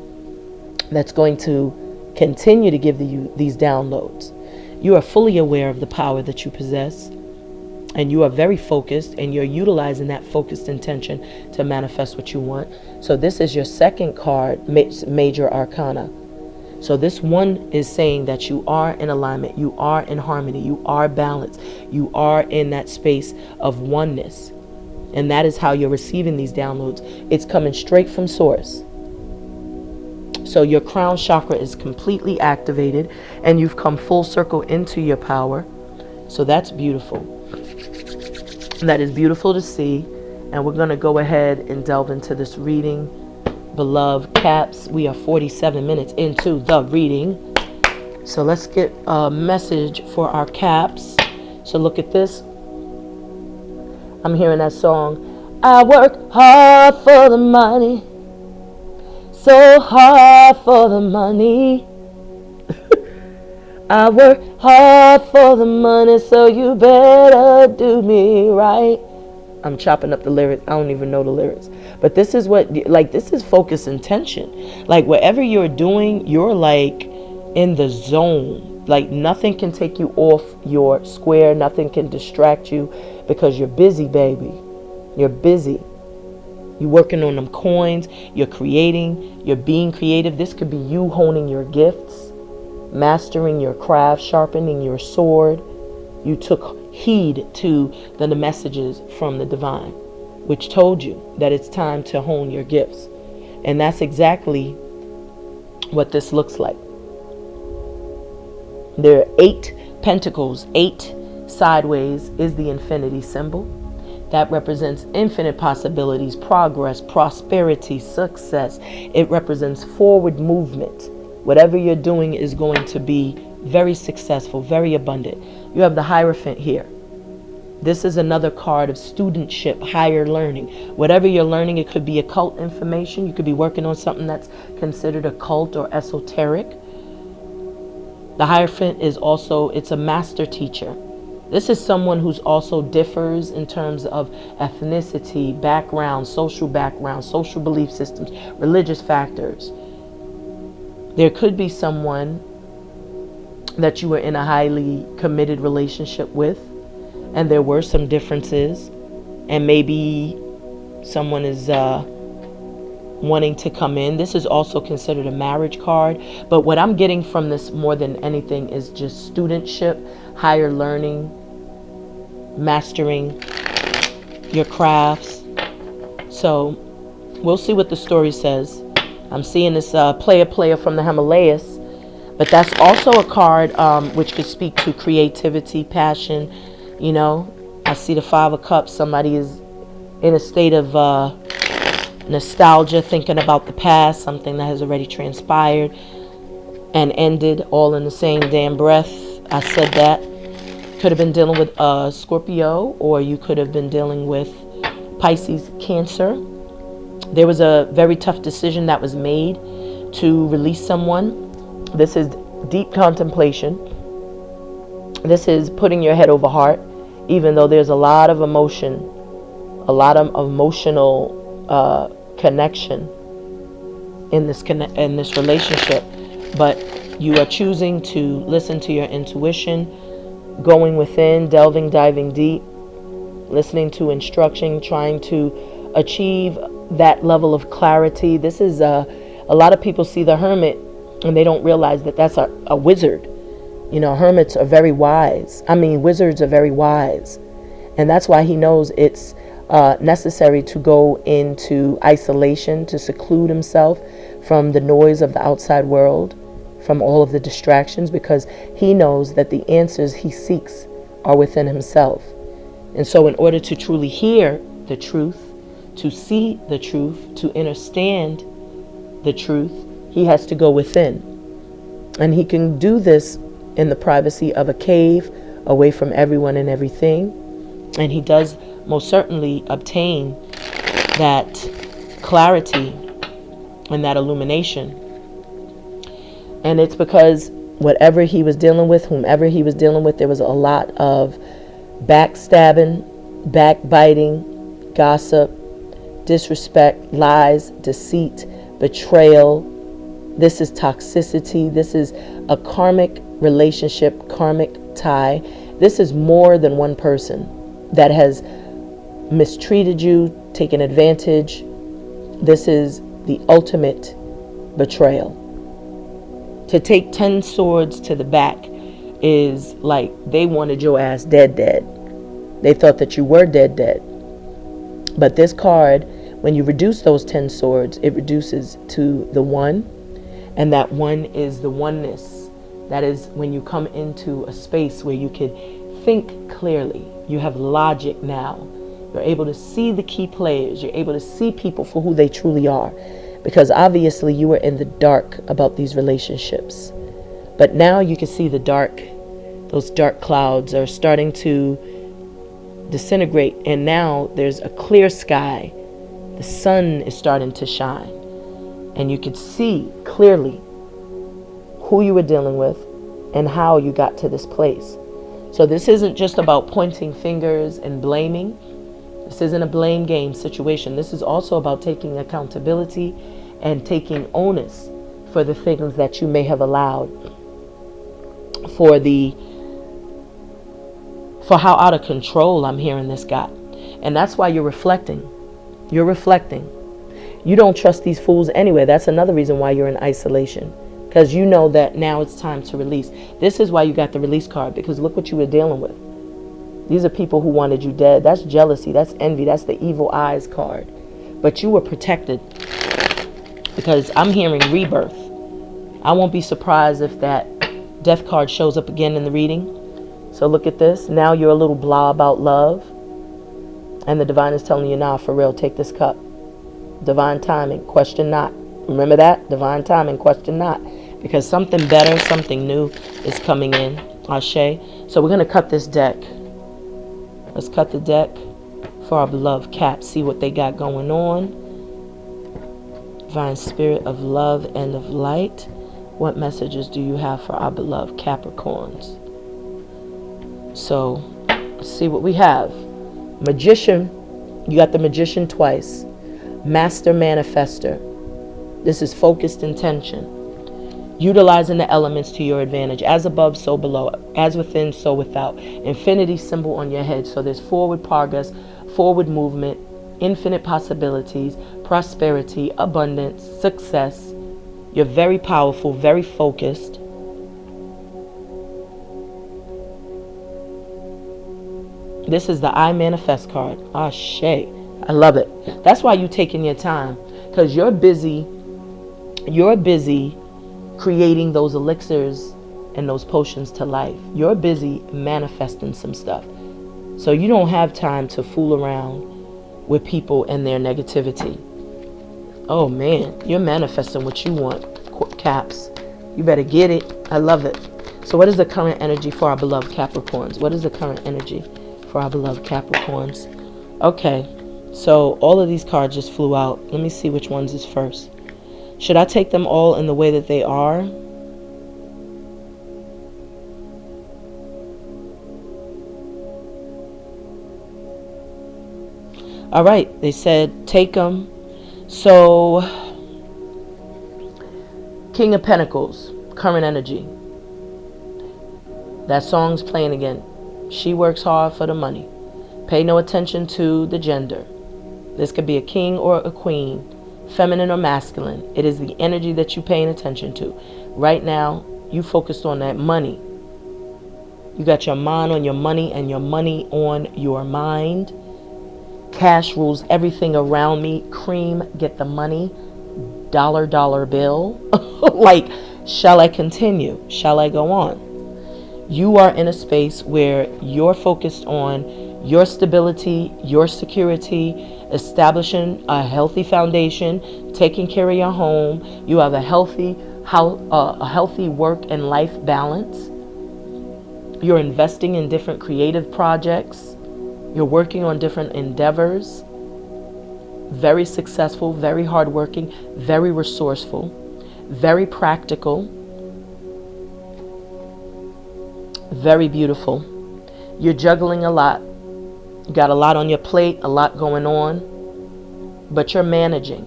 that's going to continue to give you these downloads. You are fully aware of the power that you possess, and you are very focused, and you're utilizing that focused intention to manifest what you want. So this is your second card, major arcana. So this one is saying that you are in alignment, you are in harmony, you are balanced, you are in that space of oneness. And that is how you're receiving these downloads. It's coming straight from source. So your crown chakra is completely activated, and you've come full circle into your power. So that's beautiful. That is beautiful to see. And we're going to go ahead and delve into this reading. Beloved Caps, we are 47 minutes into the reading. So let's get a message for our Caps. So look at this. I'm hearing that song. I work hard for the money. So hard for the money. I work hard for the money, so you better do me right. I'm chopping up the lyrics. I don't even know the lyrics. But this is what, like, this is focus intention. Like, whatever you're doing, you're like in the zone. Like, nothing can take you off your square. Nothing can distract you because you're busy, baby. You're busy. You're working on them coins. You're creating. You're being creative. This could be you honing your gifts, mastering your craft, sharpening your sword. You took heed to the messages from the divine, which told you that it's time to hone your gifts. And that's exactly what this looks like. There are 8 pentacles. 8 sideways is the infinity symbol. That represents infinite possibilities, progress, prosperity, success. It represents forward movement. Whatever you're doing is going to be very successful, very abundant. You have the Hierophant here. This is another card of studentship, higher learning. Whatever you're learning, it could be occult information. You could be working on something that's considered occult or esoteric. The Hierophant is also, it's a master teacher. This is someone who's also differs in terms of ethnicity, background, social belief systems, religious factors. There could be someone that you were in a highly committed relationship with, and there were some differences, and maybe someone is wanting to come in. This is also considered a marriage card, but what I'm getting from this more than anything is just studentship, higher learning, mastering your crafts. So we'll see what the story says. I'm seeing this player from the Himalayas. But that's also a card which could speak to creativity, passion. You know, I see the Five of Cups. Somebody is in a state of nostalgia, thinking about the past, something that has already transpired and ended all in the same damn breath. I said that. Could have been dealing with Scorpio, or you could have been dealing with Pisces, Cancer. There was a very tough decision that was made to release someone. This is deep contemplation. This is putting your head over heart, even though there's a lot of emotion, a lot of emotional connection in this relationship. But you are choosing to listen to your intuition, going within, delving, diving deep, listening to instruction, trying to achieve that level of clarity. This is a lot of people see the hermit and they don't realize that that's a wizard. You know, hermits are very wise. I mean, wizards are very wise. And that's why he knows it's necessary to go into isolation, to seclude himself from the noise of the outside world, from all of the distractions, because he knows that the answers he seeks are within himself. And so in order to truly hear the truth, to see the truth, to understand the truth, he has to go within. And he can do this in the privacy of a cave, away from everyone and everything. And he does most certainly obtain that clarity and that illumination. And it's because whatever he was dealing with, whomever he was dealing with, there was a lot of backstabbing, backbiting, gossip, disrespect, lies, deceit, betrayal. This is toxicity. This is a karmic relationship, karmic tie. This is more than one person that has mistreated you, taken advantage. This is the ultimate betrayal. To take 10 swords to the back is like they wanted your ass dead. They thought that you were dead. But this card, when you reduce those 10 swords, it reduces to the one. And that one is the oneness. That is when you come into a space where you can think clearly. You have logic now. You're able to see the key players. You're able to see people for who they truly are. Because obviously you were in the dark about these relationships. But now you can see the dark. Those dark clouds are starting to disintegrate. And now there's a clear sky. The sun is starting to shine. And you can see clearly who you were dealing with and how you got to this place. So this isn't just about pointing fingers and blaming. This isn't a blame game situation. This is also about taking accountability and taking onus for the things that you may have allowed, for how out of control I'm hearing this got. And that's why you're reflecting. You're reflecting. You don't trust these fools anyway. That's another reason why you're in isolation. Because you know that now it's time to release. This is why you got the release card. Because look what you were dealing with. These are people who wanted you dead. That's jealousy. That's envy. That's the evil eyes card. But you were protected. Because I'm hearing rebirth. I won't be surprised if that death card shows up again in the reading. So look at this. Now you're a little blah about love. And the divine is telling you, nah, for real, take this cup. Divine timing, question not. Remember that? Divine timing, question not. Because something better, something new is coming in. Ashe. So we're going to cut this deck. Let's cut the deck for our beloved Cap. See what they got going on. Divine Spirit of love and of light. What messages do you have for our beloved Capricorns? So, let's see what we have. Magician. You got the Magician twice. Master Manifester. This is focused intention. Utilizing the elements to your advantage. As above, so below. As within, so without. Infinity symbol on your head. So there's forward progress, forward movement, infinite possibilities, prosperity, abundance, success. You're very powerful, very focused. This is the I Manifest card. Ashe. I love it. That's why you're taking your time. Because you're busy creating those elixirs and those potions to life. You're busy manifesting some stuff. So you don't have time to fool around with people and their negativity. Oh man, you're manifesting what you want, Caps. You better get it. I love it. So what is the current energy for our beloved Capricorns? What is the current energy for our beloved Capricorns? Okay, so all of these cards just flew out. Let me see which ones is first. Should I take them all in the way that they are? All right, they said take them. So, King of Pentacles, current energy. That song's playing again. She works hard for the money. Pay no attention to the gender. This could be a king or a queen, feminine or masculine. It is the energy that you're paying attention to. Right now, you focused on that money. You got your mind on your money and your money on your mind. Cash rules everything around me. Cream, get the money. Dollar bill. Like, shall I continue? Shall I go on? You are in a space where you're focused on your stability, your security, establishing a healthy foundation, taking care of your home. You have a healthy work and life balance. You're investing in different creative projects. You're working on different endeavors. Very successful, very hardworking, very resourceful, very practical, very beautiful. You're juggling a lot. You got a lot on your plate, a lot going on, but you're managing.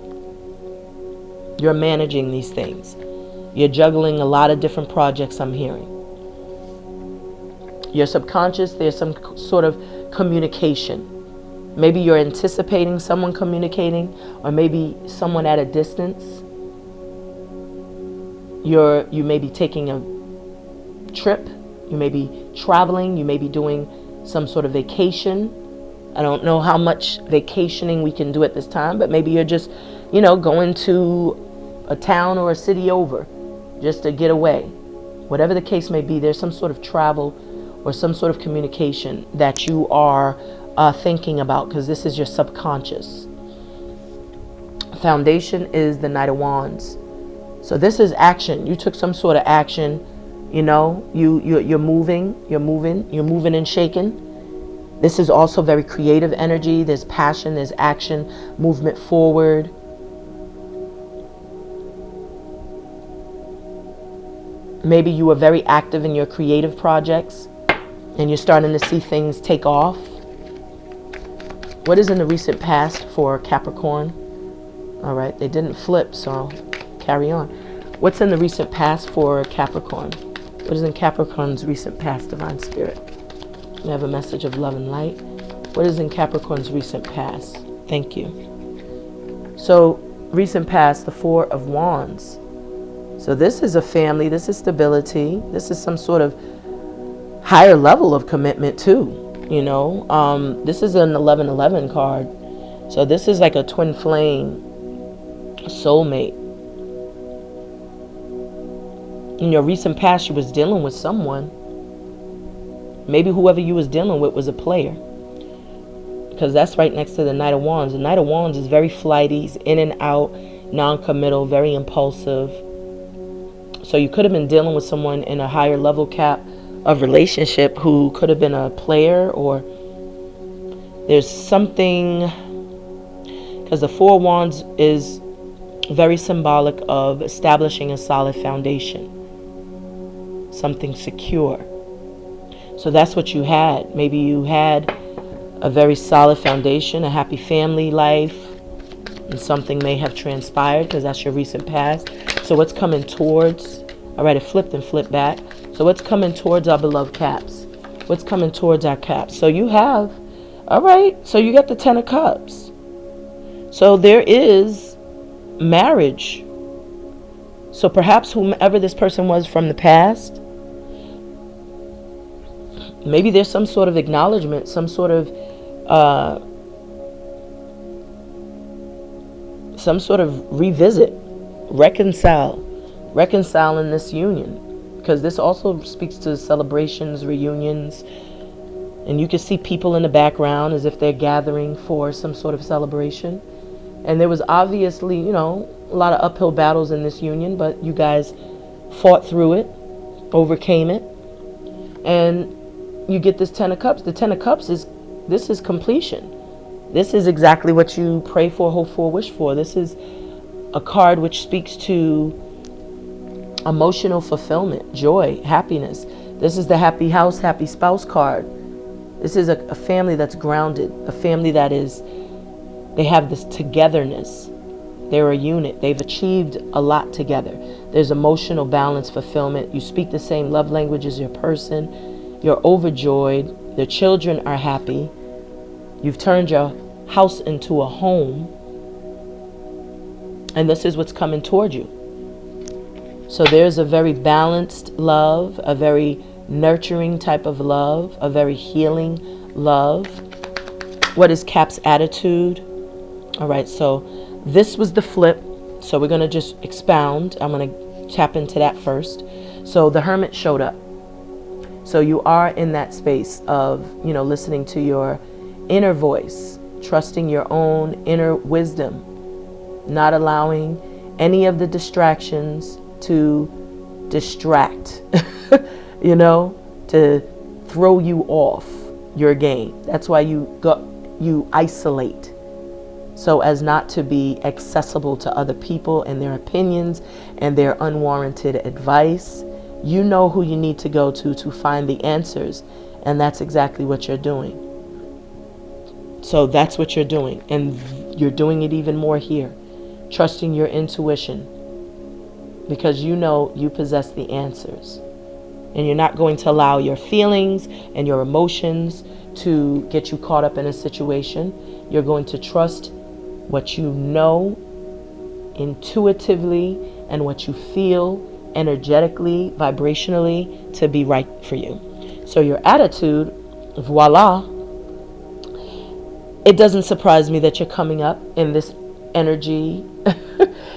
You're managing these things. You're juggling a lot of different projects, I'm hearing. Your subconscious, there's some sort of communication. Maybe you're anticipating someone communicating, or maybe someone at a distance. You may be taking a trip. You may be traveling. You may be doing some sort of vacation. I don't know how much vacationing we can do at this time, but maybe you're just, going to a town or a city over just to get away. Whatever the case may be, there's some sort of travel or some sort of communication that you are thinking about, because this is your subconscious. Foundation is the Knight of Wands. So this is action. You took some sort of action. You're moving and shaking. This is also very creative energy. There's passion, there's action, movement forward. Maybe you were very active in your creative projects and you're starting to see things take off. What is in the recent past for Capricorn? All right, they didn't flip, so I'll carry on. What's in the recent past for Capricorn? What is in Capricorn's recent past, Divine Spirit? We have a message of love and light. What is in Capricorn's recent past? Thank you. So, recent past, the Four of Wands. So this is a family, this is stability, this is some sort of higher level of commitment too, This is an 1111 card. So this is like a twin flame, a soulmate. In your recent past, you was dealing with someone. Maybe whoever you was dealing with was a player, because that's right next to the Knight of Wands. The Knight of Wands is very flighty, he's in and out, non-committal, very impulsive. So you could have been dealing with someone in a higher level cap of relationship who could have been a player, or there's something, because the Four of Wands is very symbolic of establishing a solid foundation, something secure. So that's what you had. Maybe you had a very solid foundation, a happy family life, and something may have transpired because that's your recent past. So what's coming towards, all right, it flipped and flipped back. So what's coming towards our beloved Caps? What's coming towards our Caps? So you have, all right, so you got the Ten of Cups. So there is marriage. So perhaps whomever this person was from the past, maybe there's some sort of acknowledgement, some sort of revisit, reconcile reconciling this union, because this also speaks to celebrations, reunions, and you can see people in the background as if they're gathering for some sort of celebration. And there was obviously, you know, a lot of uphill battles in this union, but you guys fought through it, overcame it, and you get this Ten of Cups. The Ten of Cups is completion. This is exactly what you pray for, hope for, wish for. This is a card which speaks to emotional fulfillment, joy, happiness. This is the happy house, happy spouse card. This is a family that's grounded, a family that is, they have this togetherness. They're a unit. They've achieved a lot together. There's emotional balance, fulfillment. You speak the same love language as your person. You're overjoyed. The children are happy. You've turned your house into a home. And this is what's coming toward you. So there's a very balanced love, a very nurturing type of love, a very healing love. What is Cap's attitude? All right, so this was the flip. So we're going to just expound. I'm going to tap into that first. So the Hermit showed up. So you are in that space of, you know, listening to your inner voice, trusting your own inner wisdom, not allowing any of the distractions to distract, you know, to throw you off your game. That's why you isolate, so as not to be accessible to other people and their opinions and their unwarranted advice. You know who you need to go to find the answers, and that's exactly what you're doing. So that's what you're doing, and you're doing it even more here, trusting your intuition, because you know you possess the answers, and you're not going to allow your feelings and your emotions to get you caught up in a situation. You're going to trust what you know intuitively and what you feel energetically, vibrationally to be right for you. So your attitude, voila. It doesn't surprise me that you're coming up in this energy,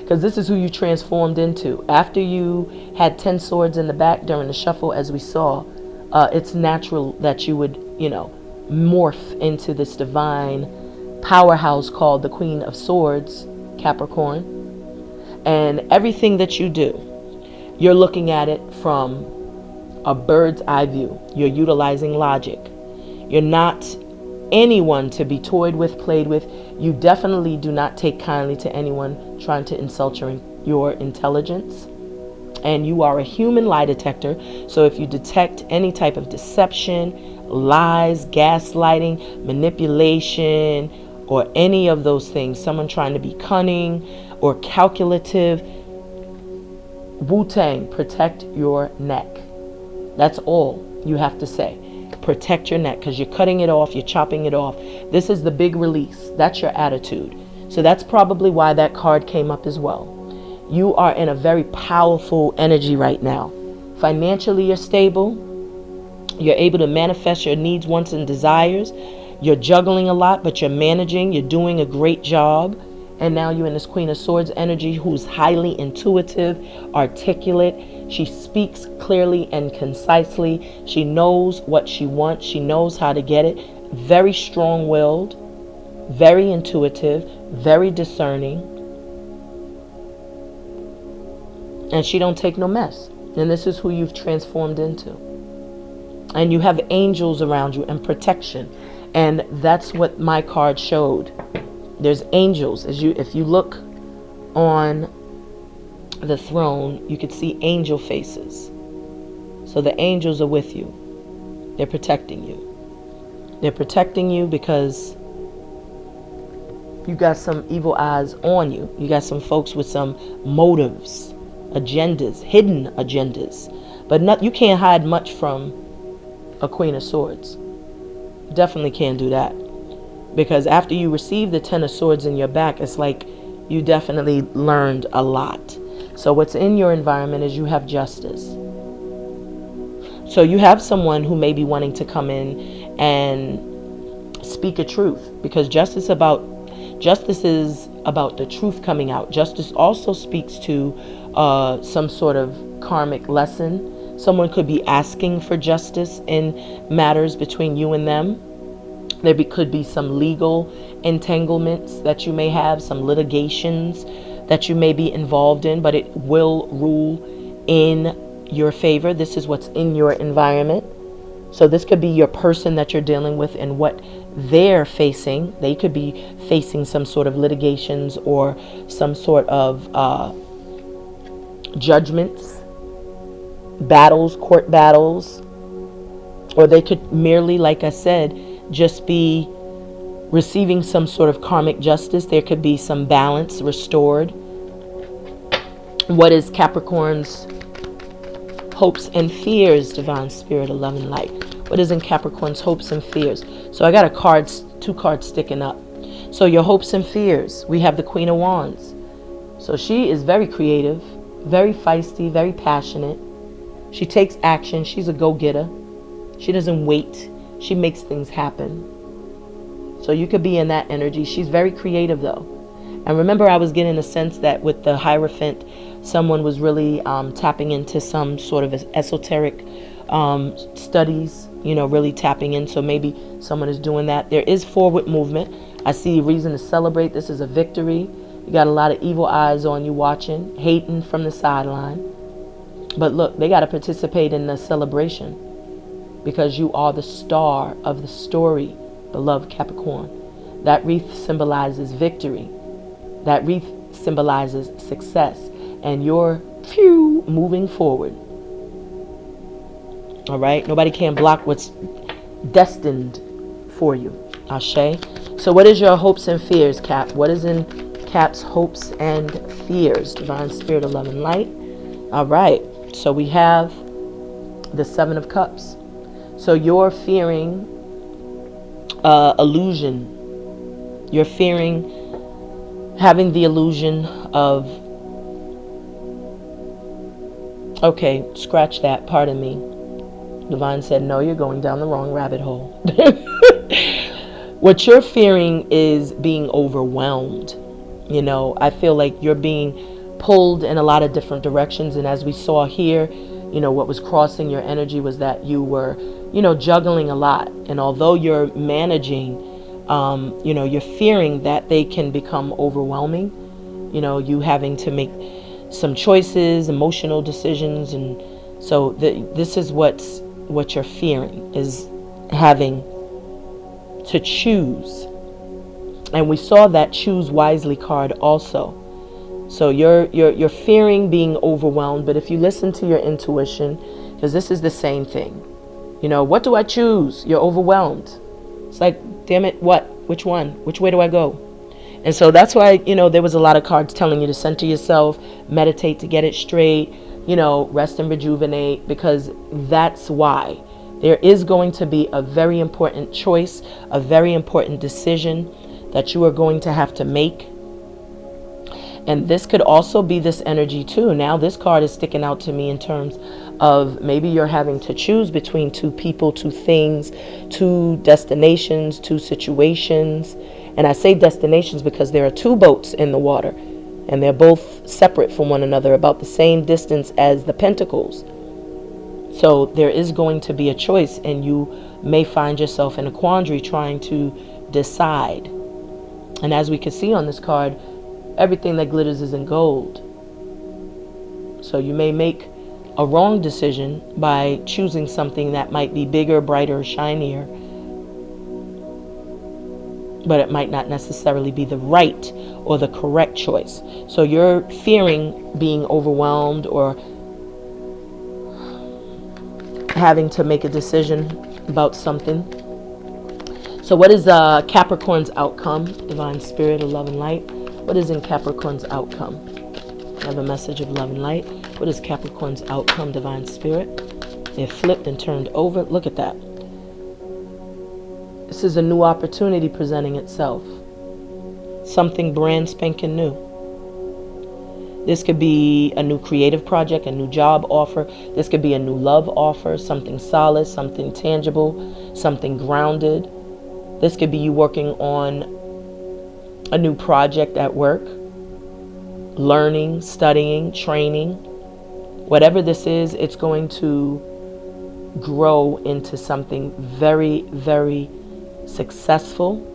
because this is who you transformed into. After you had 10 swords in the back during the shuffle, as we saw, it's natural that you would, you know, morph into this divine powerhouse called the Queen of Swords, Capricorn. And everything that you do, you're looking at it from a bird's eye view. You're utilizing logic. You're not anyone to be toyed with, played with. You definitely do not take kindly to anyone trying to insult your intelligence. And you are a human lie detector. So if you detect any type of deception, lies, gaslighting, manipulation, or any of those things, someone trying to be cunning or calculative, WUTANG, protect your neck. That's all you have to say. Protect your neck, because you're cutting it off, you're chopping it off. This is the big release. That's your attitude. So that's probably why that card came up as well. You are in a very powerful energy right now. Financially, you're stable. You're able to manifest your needs, wants, and desires. You're juggling a lot, but you're managing. You're doing a great job. And now you're in this Queen of Swords energy, who's highly intuitive, articulate. She speaks clearly and concisely. She knows what she wants. She knows how to get it. Very strong-willed, very intuitive, very discerning. And she don't take no mess. And this is who you've transformed into. And you have angels around you and protection. And that's what my card showed. There's angels. If you look on the throne, you could see angel faces. So the angels are with you. They're protecting you. They're protecting you because you got some evil eyes on you. You got some folks with some motives, agendas, hidden agendas. But you can't hide much from a Queen of Swords. Definitely can't do that. Because after you receive the 10 of Swords in your back, it's like you definitely learned a lot. So what's in your environment is you have justice. So you have someone who may be wanting to come in and speak a truth, because justice about Justice is about the truth coming out. Justice also speaks to some sort of karmic lesson. Someone could be asking for justice in matters between you and them. There could be some legal entanglements that you may have, some litigations that you may be involved in, but it will rule in your favor. This is what's in your environment. So this could be your person that you're dealing with and what they're facing. They could be facing some sort of litigations or some sort of judgments, battles, court battles, or they could merely, like I said, just be receiving some sort of karmic justice. There could be some balance restored. What is Capricorn's hopes and fears, Divine Spirit of Love and Light? What is in Capricorn's hopes and fears? So I got two cards sticking up. So your hopes and fears, we have the Queen of Wands. So she is very creative, very feisty, very passionate. She takes action. She's a go-getter. She doesn't wait. She makes things happen. So you could be in that energy. She's very creative though. And remember, I was getting a sense that with the Hierophant, someone was really tapping into some sort of esoteric studies, you know, really tapping in. So maybe someone is doing that. There is forward movement. I see reason to celebrate. This is a victory. You got a lot of evil eyes on you watching, hating from the sideline. But look, they got to participate in the celebration because you are the star of the story, beloved Capricorn. That wreath symbolizes victory. That wreath symbolizes success. And you're moving forward. All right? Nobody can block what's destined for you. Ashe. So what is your hopes and fears, Cap? What is in Cap's hopes and fears? Divine Spirit of Love and Light. All right. So we have the Seven of Cups. So you're fearing illusion. You're fearing having the illusion of, okay, scratch that, pardon me. Divine said, no, you're going down the wrong rabbit hole. What you're fearing is being overwhelmed. You know, I feel like you're being pulled in a lot of different directions. And as we saw here, you know, what was crossing your energy was that you were, you know, juggling a lot. And although you're managing, you know, you're fearing that they can become overwhelming. You know, you having to make some choices, emotional decisions. And so this is what you're fearing, is having to choose. And we saw that choose wisely card also. So you're fearing being overwhelmed, but if you listen to your intuition, because this is the same thing, you know, what do I choose? You're overwhelmed. It's like, damn it, what? Which one? Which way do I go? And so that's why, you know, there was a lot of cards telling you to center yourself, meditate to get it straight, you know, rest and rejuvenate, because that's why there is going to be a very important choice, a very important decision that you are going to have to make. And this could also be this energy too. Now this card is sticking out to me in terms of maybe you're having to choose between two people, two things, two destinations, two situations. And I say destinations because there are two boats in the water and they're both separate from one another, about the same distance as the pentacles. So there is going to be a choice, and you may find yourself in a quandary trying to decide. And as we can see on this card, everything that glitters isn't gold. So you may make a wrong decision by choosing something that might be bigger, brighter, shinier, but it might not necessarily be the right or the correct choice. So you're fearing being overwhelmed or having to make a decision about something. So what is Capricorn's outcome? Divine Spirit of Love and Light. What is in Capricorn's outcome? I have a message of love and light. What is Capricorn's outcome, Divine Spirit? It flipped and turned over. Look at that. This is a new opportunity presenting itself. Something brand spanking new. This could be a new creative project, a new job offer. This could be a new love offer, something solid, something tangible, something grounded. This could be you working on a new project at work, learning, studying, training. Whatever this is, it's going to grow into something very, very successful,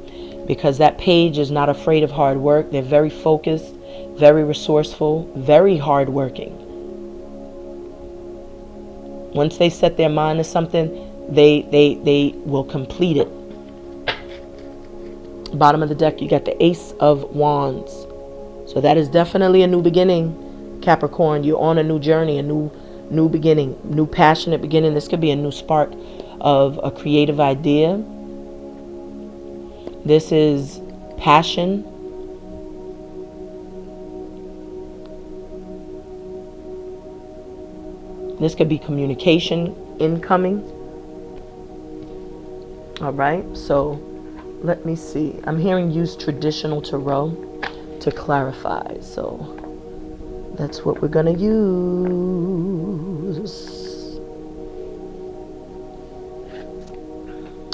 because that page is not afraid of hard work. They're very focused, very resourceful, very hardworking. Once they set their mind to something, they will complete it. Bottom of the deck, you got the Ace of Wands. So that is definitely a new beginning, Capricorn. You're on a new journey, a new beginning, new passionate beginning. This could be a new spark of a creative idea. This is passion. This could be communication incoming. All right, so let me see. I'm hearing use traditional tarot to clarify. So that's what we're going to use.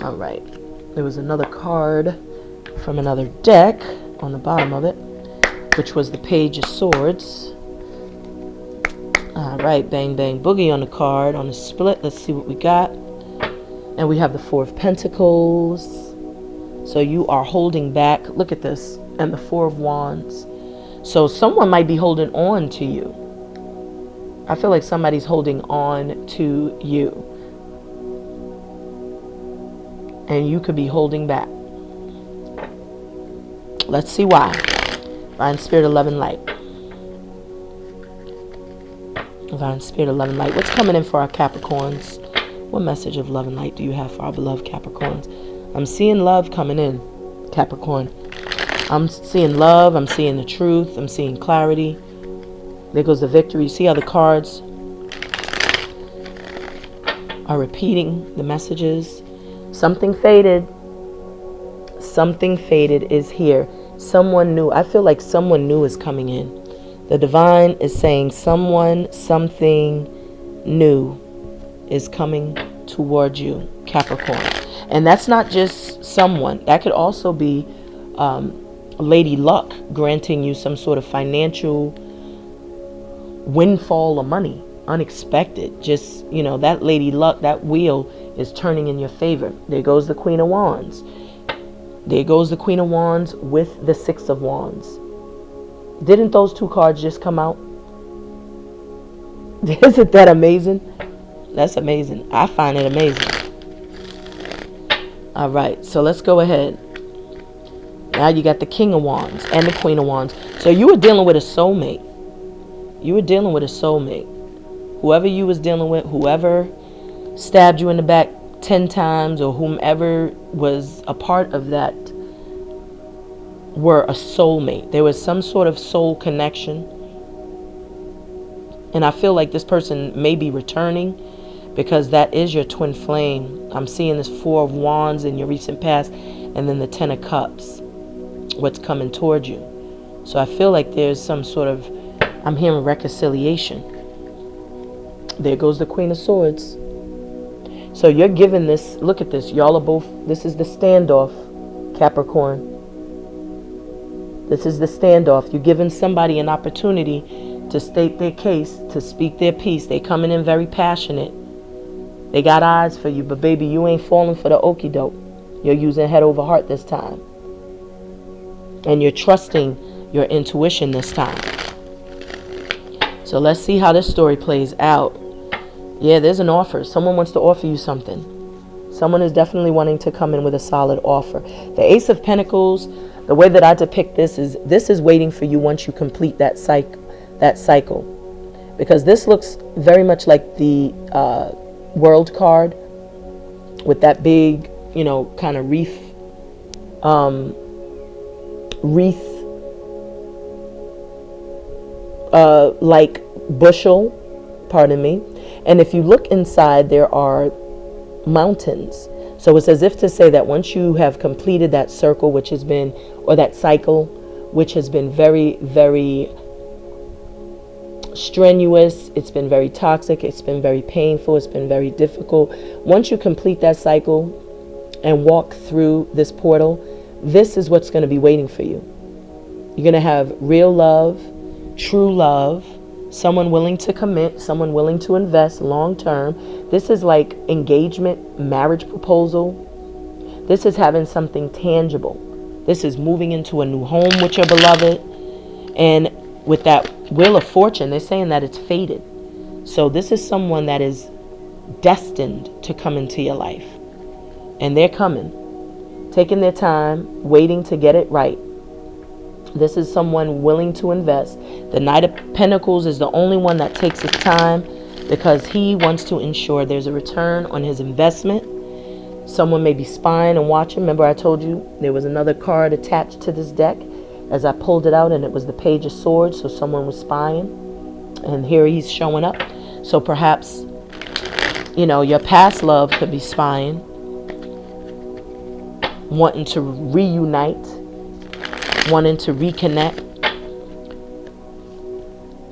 All right. There was another card from another deck on the bottom of it, which was the Page of Swords. All right, bang, bang, boogie on the card, on the split. Let's see what we got. And we have the Four of Pentacles. So you are holding back. Look at this. And the Four of Wands. So someone might be holding on to you. I feel like somebody's holding on to you. And you could be holding back. Let's see why. Divine Spirit of Love and Light. Divine Spirit of Love and Light. What's coming in for our Capricorns? What message of love and light do you have for our beloved Capricorns? I'm seeing love coming in, Capricorn. I'm seeing love. I'm seeing the truth. I'm seeing clarity. There goes the victory. See how the cards are repeating the messages? Something faded. Something faded is here. Someone new. I feel like someone new is coming in. The divine is saying someone, something new is coming towards you, Capricorn. And that's not just someone. That could also be Lady Luck granting you some sort of financial windfall of money. Unexpected. Just, you know, that Lady Luck, that wheel is turning in your favor. There goes the Queen of Wands. There goes the Queen of Wands with the Six of Wands. Didn't those two cards just come out? Isn't that amazing? That's amazing. I find it amazing. All right, so let's go ahead. Now you got the King of Wands and the Queen of Wands. So you were dealing with a soulmate. You were dealing with a soulmate. Whoever you was dealing with, whoever stabbed you in the back 10 times, or whomever was a part of that, were a soulmate. There was some sort of soul connection. And I feel like this person may be returning, because that is your twin flame. I'm seeing this Four of Wands in your recent past, and then the Ten of Cups, what's coming towards you. So I feel like there's some sort of, I'm hearing reconciliation. There goes the Queen of Swords. So you're giving this, look at this, y'all are both, this is the standoff, Capricorn. This is the standoff. You're giving somebody an opportunity to state their case, to speak their piece. They coming in very passionate. They got eyes for you, but baby, you ain't falling for the okie doke. You're using head over heart this time. And you're trusting your intuition this time. So let's see how this story plays out. Yeah, there's an offer. Someone wants to offer you something. Someone is definitely wanting to come in with a solid offer. The Ace of Pentacles, the way that I depict this is waiting for you once you complete that cycle. Because this looks very much like the World card with that big, you know, kind of wreath like bushel, pardon me. And if you look inside, there are mountains. So it's as if to say that once you have completed that circle, which has been, or that cycle, which has been very, very strenuous, it's been very toxic, it's been very painful, it's been very difficult. Once you complete that cycle and walk through this portal, this is what's going to be waiting for you. You're going to have real love, true love, someone willing to commit, someone willing to invest long term. This is like engagement, marriage proposal. This is having something tangible. This is moving into a new home with your beloved. And with that Wheel of Fortune, they're saying that it's fated. So this is someone that is destined to come into your life. And they're coming, taking their time, waiting to get it right. This is someone willing to invest. The Knight of Pentacles is the only one that takes his time because he wants to ensure there's a return on his investment. Someone may be spying and watching. Remember I told you there was another card attached to this deck as I pulled it out, and it was the Page of Swords. So someone was spying, and here he's showing up. So perhaps, you know, your past love could be spying, wanting to reunite, wanting to reconnect.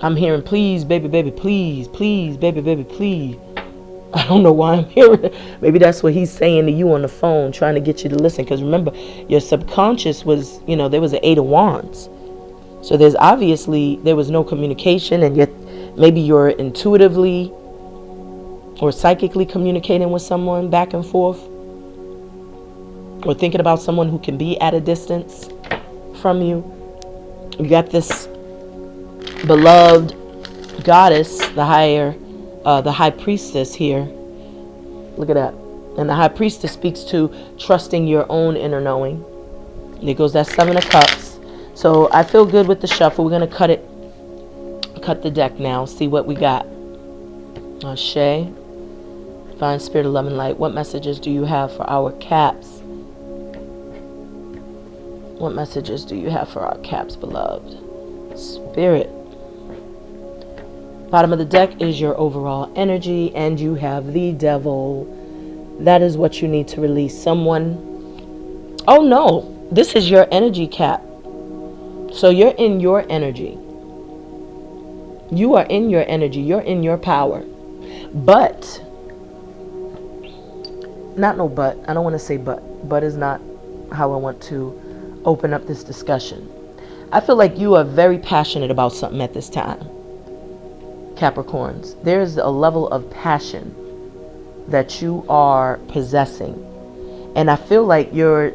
I'm hearing, please, baby, baby, please, please, baby, baby, please. I don't know why I'm hearing it. Maybe that's what he's saying to you on the phone, trying to get you to listen. Because remember, your subconscious was, you know, there was an 8 of Wands. So there was no communication, and yet maybe you're intuitively or psychically communicating with someone back and forth, or thinking about someone who can be at a distance from you. You got this beloved goddess, the high priestess here. Look at that. And the high priestess speaks to trusting your own inner knowing. There goes that 7 of Cups. So I feel good with the shuffle. We're going to cut the deck now, see what we got. Ashe. Divine Spirit of Love and Light, what messages do you have for our caps? What messages do you have for our caps, beloved? Spirit. Bottom of the deck is your overall energy, and you have the Devil. That is what you need to release. Someone. Oh no, this is your energy, Cap. So you're in your energy. You are in your energy. You're in your power. But, not no but. I don't want to say but. But is not how I want to open up this discussion. I feel like you are very passionate about something at this time, Capricorns. There's a level of passion that you are possessing. And I feel like you're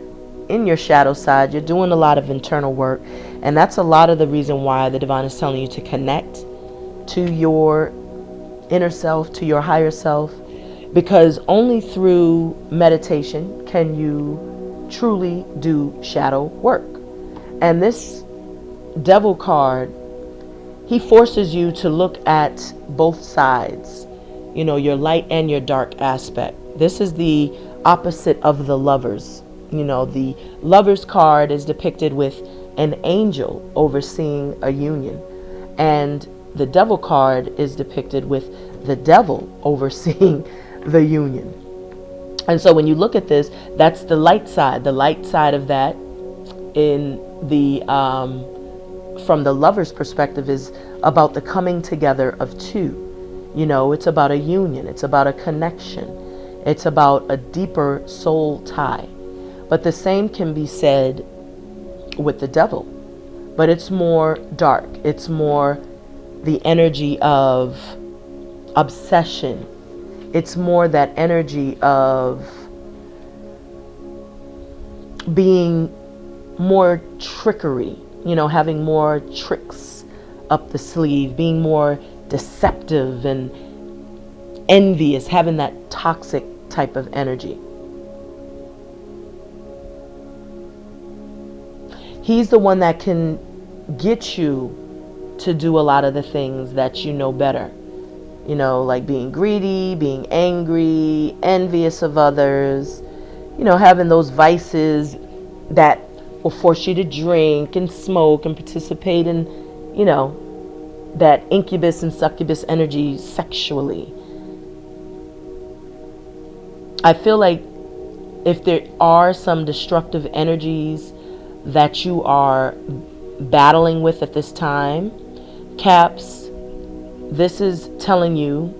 in your shadow side. You're doing a lot of internal work. And that's a lot of the reason why the divine is telling you to connect to your inner self, to your higher self. Because only through meditation can you truly do shadow work. And this Devil card, he forces you to look at both sides, you know, your light and your dark aspect. This is the opposite of the Lovers. You know, the Lovers card is depicted with an angel overseeing a union, and the Devil card is depicted with the devil overseeing the union. And so when you look at this, that's the light side. The light side of that, in the from the Lover's perspective, is about the coming together of two. You know, it's about a union. It's about a connection. It's about a deeper soul tie. But the same can be said with the Devil. But it's more dark. It's more the energy of obsession. It's more that energy of being more trickery, you know, having more tricks up the sleeve, being more deceptive and envious, having that toxic type of energy. He's the one that can get you to do a lot of the things that you know better. You know, like being greedy, being angry, envious of others, you know, having those vices that will force you to drink and smoke and participate in, you know, that incubus and succubus energy sexually. I feel like if there are some destructive energies that you are battling with at this time, Caps, this is telling you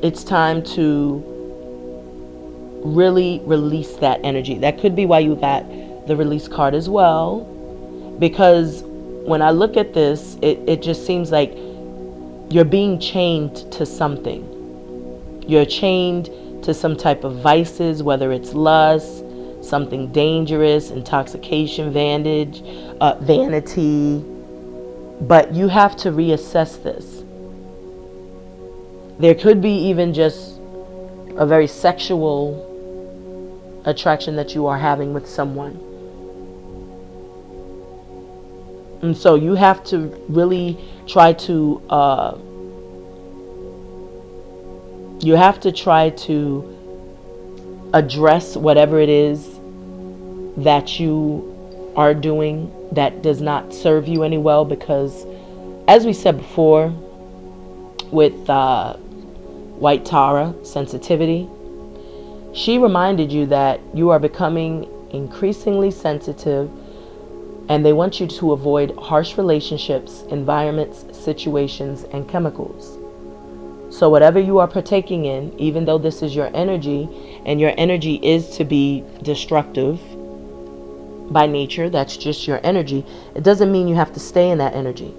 it's time to really release that energy. That could be why you got the release card as well. Because when I look at this, it just seems like you're being chained to something. You're chained to some type of vices, whether it's lust, something dangerous, intoxication, vanity. But you have to reassess this. There could be even just a very sexual attraction that you are having with someone. And so you have to really try to address whatever it is that you are doing that does not serve you any well, because as we said before with White Tara sensitivity, she reminded you that you are becoming increasingly sensitive, and they want you to avoid harsh relationships, environments, situations, and chemicals. So whatever you are partaking in, even though this is your energy, and your energy is to be destructive by nature, that's just your energy, it doesn't mean you have to stay in that energy.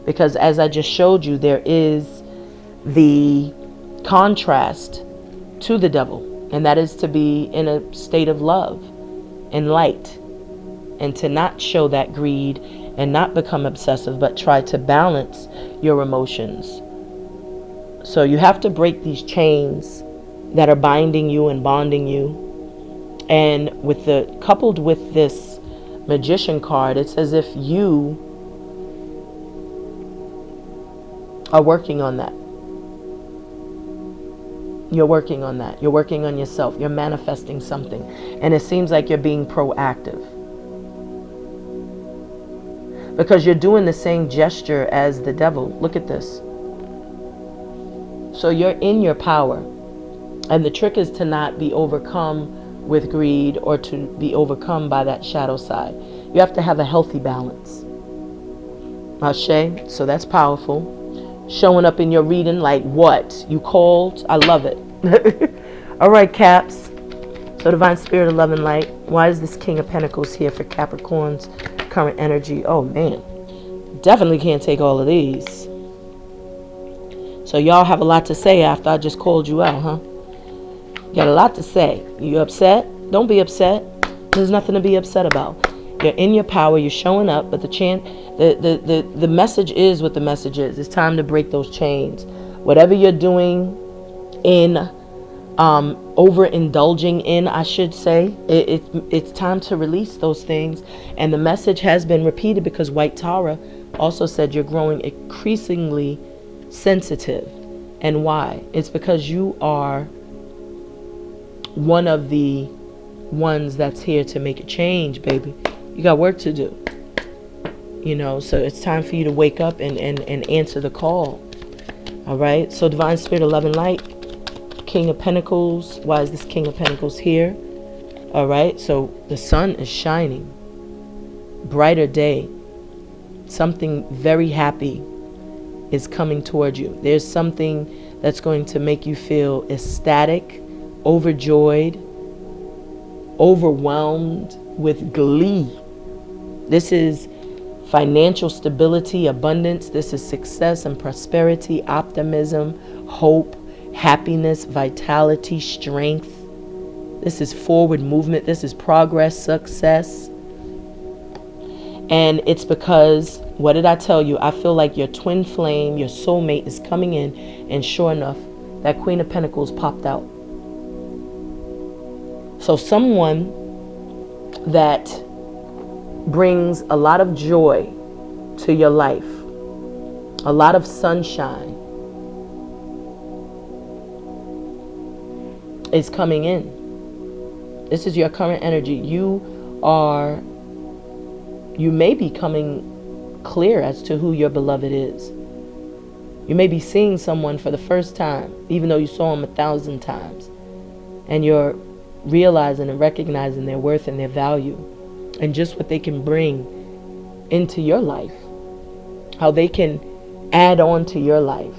Because as I just showed you, there is the contrast to the devil, and that is to be in a state of love and light, and to not show that greed and not become obsessive, but try to balance your emotions. So you have to break these chains that are binding you and bonding you. And coupled with this Magician card, it's as if you are working on that. You're working on that. You're working on yourself. You're manifesting something. And it seems like you're being proactive, because you're doing the same gesture as the devil. Look at this. So you're in your power. And the trick is to not be overcome with greed or to be overcome by that shadow side. You have to have a healthy balance. Ashe, so that's powerful. Showing up in your reading like what? You called? I love it. All right, Caps. So Divine Spirit of Love and Light, why is this King of Pentacles here for Capricorn's current energy? Oh, man. Definitely can't take all of these. So y'all have a lot to say after I just called you out, huh? You got a lot to say. You upset? Don't be upset. There's nothing to be upset about. You're in your power. You're showing up. But the message is what the message is. It's time to break those chains. Whatever you're doing in, overindulging in, I should say, it's time to release those things. And the message has been repeated, because White Tara also said you're growing increasingly sensitive. And why? It's because you are one of the ones that's here to make a change, baby. You got work to do. You know, so it's time for you to wake up and answer the call. All right. So Divine Spirit of Love and Light, King of Pentacles. Why is this King of Pentacles here? All right. So the sun is shining. Brighter day. Something very happy is coming towards you. There's something that's going to make you feel ecstatic, overjoyed, overwhelmed with glee. This is financial stability, abundance. This is success and prosperity, optimism, hope, happiness, vitality, strength. This is forward movement. This is progress, success. And it's because, what did I tell you? I feel like your twin flame, your soulmate is coming in, and sure enough, that Queen of Pentacles popped out. So someone that brings a lot of joy to your life, a lot of sunshine, is coming in. This is your current energy. You may be coming clear as to who your beloved is. You may be seeing someone for the first time, even though you saw them 1,000 times. And you're realizing and recognizing their worth and their value, and just what they can bring into your life. How they can add on to your life.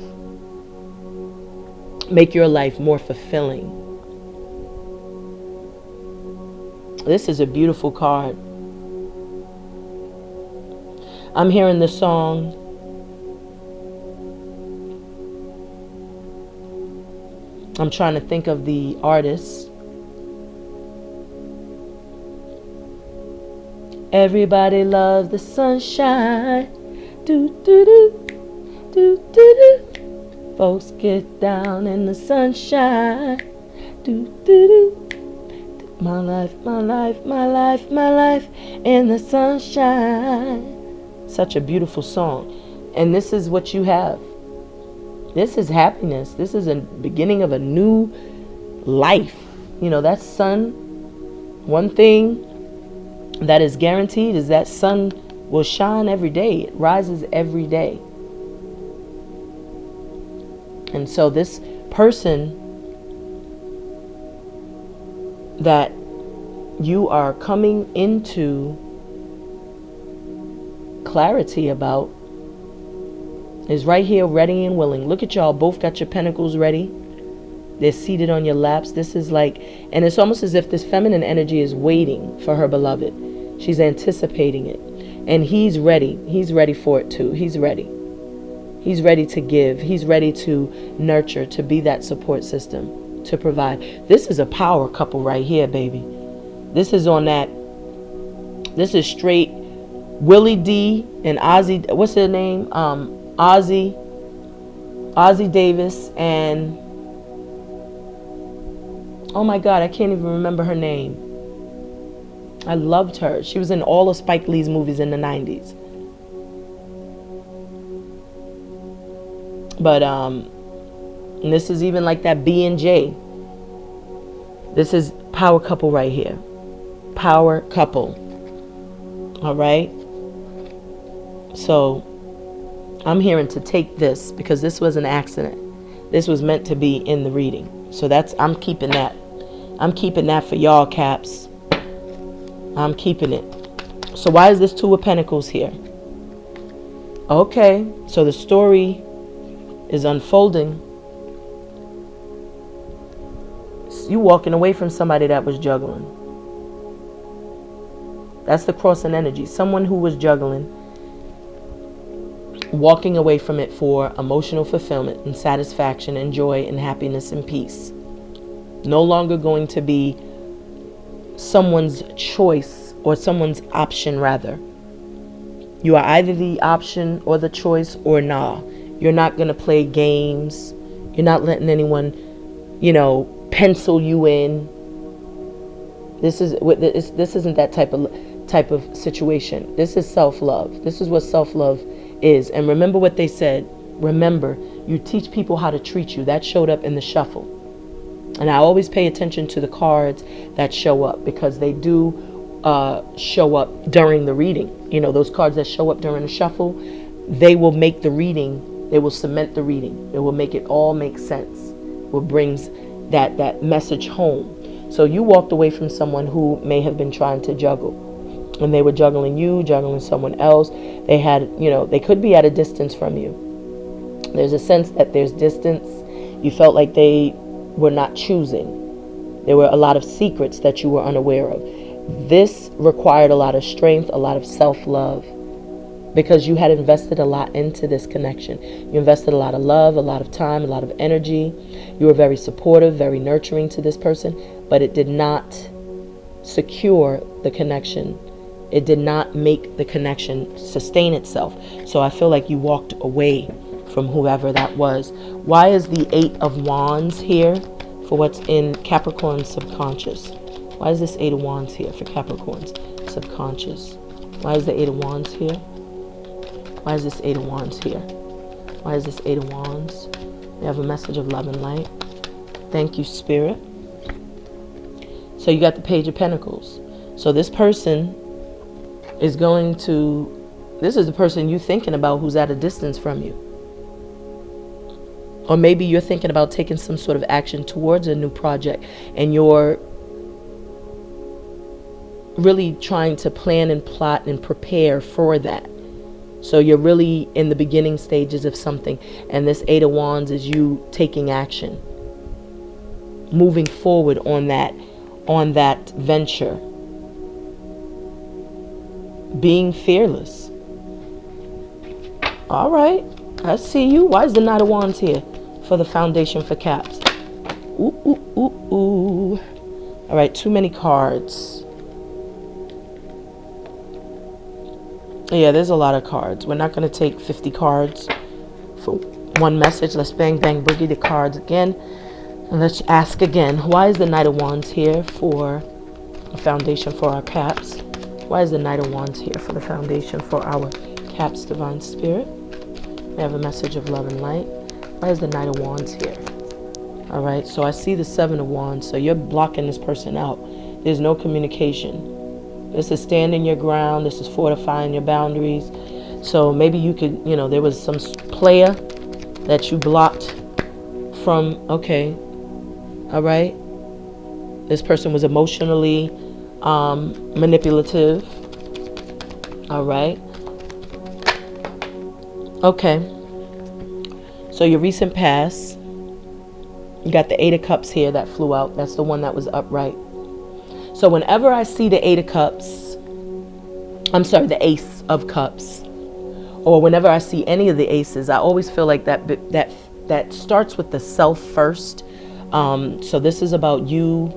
Make your life more fulfilling. This is a beautiful card. I'm hearing the song, I'm trying to think of the artist. Everybody loves the sunshine. Do do do do do do. Folks get down in the sunshine. Do do do. My life, my life, my life, my life in the sunshine. Such a beautiful song. And this is what you have. This is happiness. This is a beginning of a new life. You know, that sun, one thing that is guaranteed is that sun will shine every day. It rises every day. And so this person that you are coming into clarity about is right here, ready and willing. Look at y'all, both got your pentacles ready. They're seated on your laps. This is like, and it's almost as if this feminine energy is waiting for her beloved. She's anticipating it. And he's ready. He's ready for it too. He's ready. He's ready to give. He's ready to nurture, to be that support system, to provide. This is a power couple right here, baby. This is on that. This is straight Willie D and Ozzy. What's their name? Ozzy Davis and, oh my God, I can't even remember her name. I loved her. She was in all of Spike Lee's movies in the 90s. But and this is even like that B and J. This is power couple right here. Power couple. All right. So I'm hearing to take this because this was an accident. This was meant to be in the reading. So that's, I'm keeping that. I'm keeping that for y'all, Caps. I'm keeping it. So why is this Two of Pentacles here? Okay, so the story is unfolding. You walking away from somebody that was juggling. That's the crossing energy. Someone who was juggling, walking away from it for emotional fulfillment and satisfaction and joy and happiness and peace. No longer going to be someone's choice or someone's option, rather. You are either the option or the choice or nah. You're not going to play games. You're not letting anyone, pencil you in. This isn't that type of situation. This is self-love. This is what self-love is. And remember what they said. Remember, you teach people how to treat you. That showed up in the shuffle. And I always pay attention to the cards that show up because they do show up during the reading. Those cards that show up during the shuffle, they will make the reading, they will cement the reading. It will make it all make sense. What brings that message home. So you walked away from someone who may have been trying to juggle. And they were juggling you, juggling someone else. They had, they could be at a distance from you. There's a sense that there's distance. You felt like they were not choosing. There were a lot of secrets that you were unaware of. This required a lot of strength, a lot of self-love, because you had invested a lot into this connection. You invested a lot of love, a lot of time, a lot of energy. You were very supportive, very nurturing to this person, but it did not secure the connection. It did not make the connection sustain itself. So I feel like you walked away from whoever that was. Why is the Eight of Wands here for what's in Capricorn's subconscious? Why is this Eight of Wands here for Capricorn's subconscious? Why is the Eight of Wands here? Why is this Eight of Wands here? Why is this Eight of Wands? We have a message of love and light. Thank you, Spirit. So you got the Page of Pentacles. So this person is going to, this is the person you're thinking about who's at a distance from you. Or maybe you're thinking about taking some sort of action towards a new project and you're really trying to plan and plot and prepare for that. So you're really in the beginning stages of something, and this Eight of Wands is you taking action, moving forward on that venture, being fearless. All right. I see you. Why is the Knight of Wands here for the foundation for Caps? Ooh, ooh, ooh, ooh. All right. Too many cards. Yeah, there's a lot of cards. We're not going to take 50 cards for one message. Let's bang, bang, boogie the cards again. And let's ask again. Why is the Knight of Wands here for a foundation for our Caps? Why is the Knight of Wands here for the foundation for our Caps, Divine Spirit? We have a message of love and light. Why is the Knight of Wands here? All right, so I see the Seven of Wands. So you're blocking this person out. There's no communication. This is standing your ground. This is fortifying your boundaries. So maybe you could, you know, there was some player that you blocked from. Okay. All right. This person was emotionally manipulative. All right. Okay. So your recent past, you got the Eight of Cups here that flew out. That's the one that was upright. So whenever I see the Eight of Cups, I'm sorry, the Ace of Cups, or whenever I see any of the aces, I always feel like that starts with the self first. So this is about you,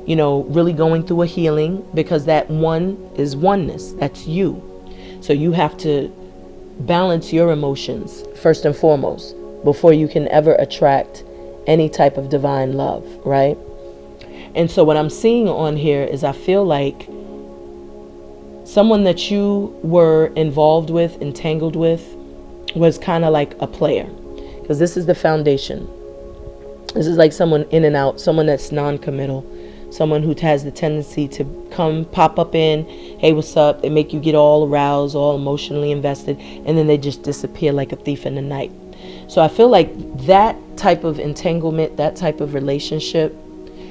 you know, really going through a healing, because that one is oneness. That's you. So you have to balance your emotions first and foremost before you can ever attract any type of divine love, right? And so what I'm seeing on here is I feel like someone that you were involved with, entangled with, was kind of like a player. Because this is the foundation. This is like someone in and out, someone that's non-committal, someone who has the tendency to come, pop up in, hey, what's up? They make you get all aroused, all emotionally invested, and then they just disappear like a thief in the night. So I feel like that type of entanglement, that type of relationship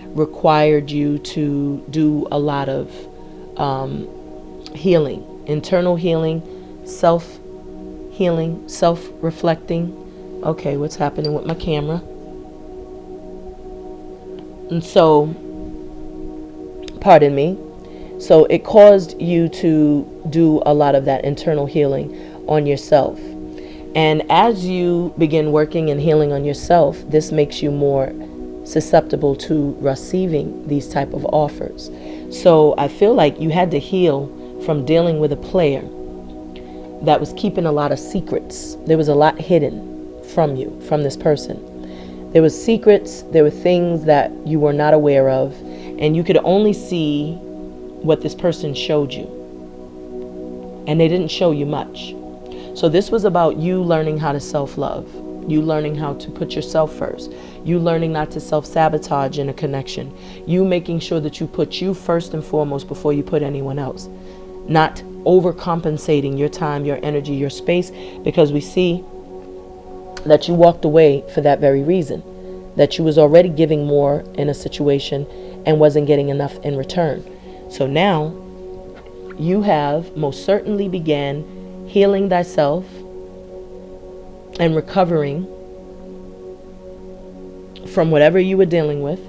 required you to do a lot of healing, internal healing, self-healing, self-reflecting. Okay, what's happening with my camera? And so, pardon me. So it caused you to do a lot of that internal healing on yourself. And as you begin working and healing on yourself, this makes you more susceptible to receiving these type of offers. So I feel like you had to heal from dealing with a player that was keeping a lot of secrets. There was a lot hidden from you, from this person. There was secrets, there were things that you were not aware of, and you could only see what this person showed you. And they didn't show you much. So this was about you learning how to self-love, you learning how to put yourself first, you learning not to self-sabotage in a connection, you making sure that you put you first and foremost before you put anyone else, not overcompensating your time, your energy, your space, because we see that you walked away for that very reason, that you was already giving more in a situation and wasn't getting enough in return. So now you have most certainly began healing thyself and recovering from whatever you were dealing with.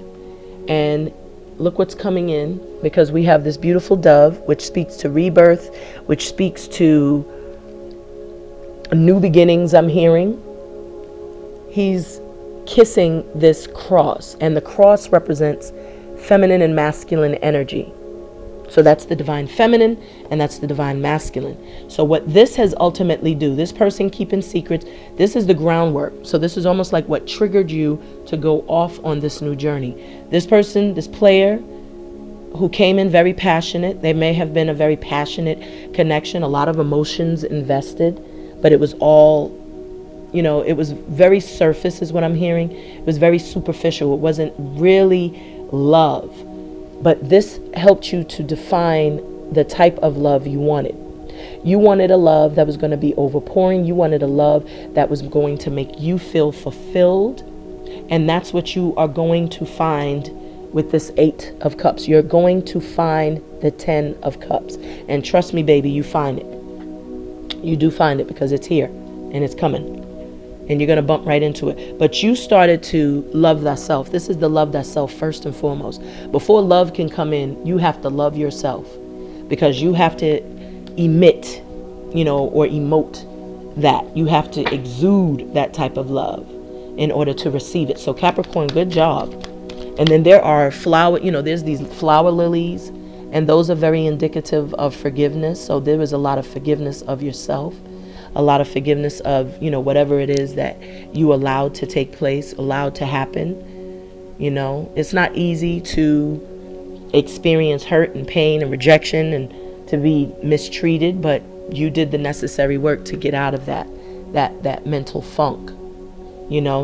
And look what's coming in, because we have this beautiful dove, which speaks to rebirth, which speaks to new beginnings. I'm hearing he's kissing this cross, and the cross represents feminine and masculine energy. So that's the divine feminine and that's the divine masculine. So what this has ultimately do, this person keeping secrets, this is the groundwork. So this is almost like what triggered you to go off on this new journey. This person, this player who came in very passionate, they may have been a very passionate connection, a lot of emotions invested, but it was all, you know, it was very surface is what I'm hearing. It was very superficial. It wasn't really love. But this helped you to define the type of love you wanted. You wanted a love that was going to be overpouring. You wanted a love that was going to make you feel fulfilled. And that's what you are going to find with this Eight of Cups. You're going to find the 10 of Cups. And trust me, baby, you find it. You do find it, because it's here and it's coming. And you're going to bump right into it. But you started to love thyself. This is the love thyself first and foremost. Before love can come in, you have to love yourself, because you have to emit, you know, or emote that. You have to exude that type of love in order to receive it. So Capricorn, good job. And then there are there's these flower lilies, and those are very indicative of forgiveness. So there is a lot of forgiveness of yourself, a lot of forgiveness of, whatever it is that you allowed to take place, allowed to happen. It's not easy to experience hurt and pain and rejection and to be mistreated, but you did the necessary work to get out of that mental funk.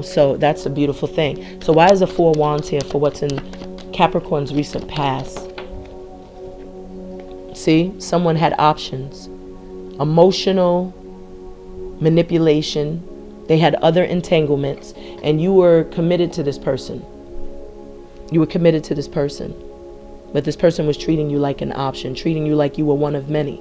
So that's a beautiful thing. So why is the Four of Wands here for what's in Capricorn's recent past? See, someone had options, emotional manipulation. They had other entanglements, and you were committed to this person. You were committed to this person, but this person was treating you like an option, treating you like you were one of many.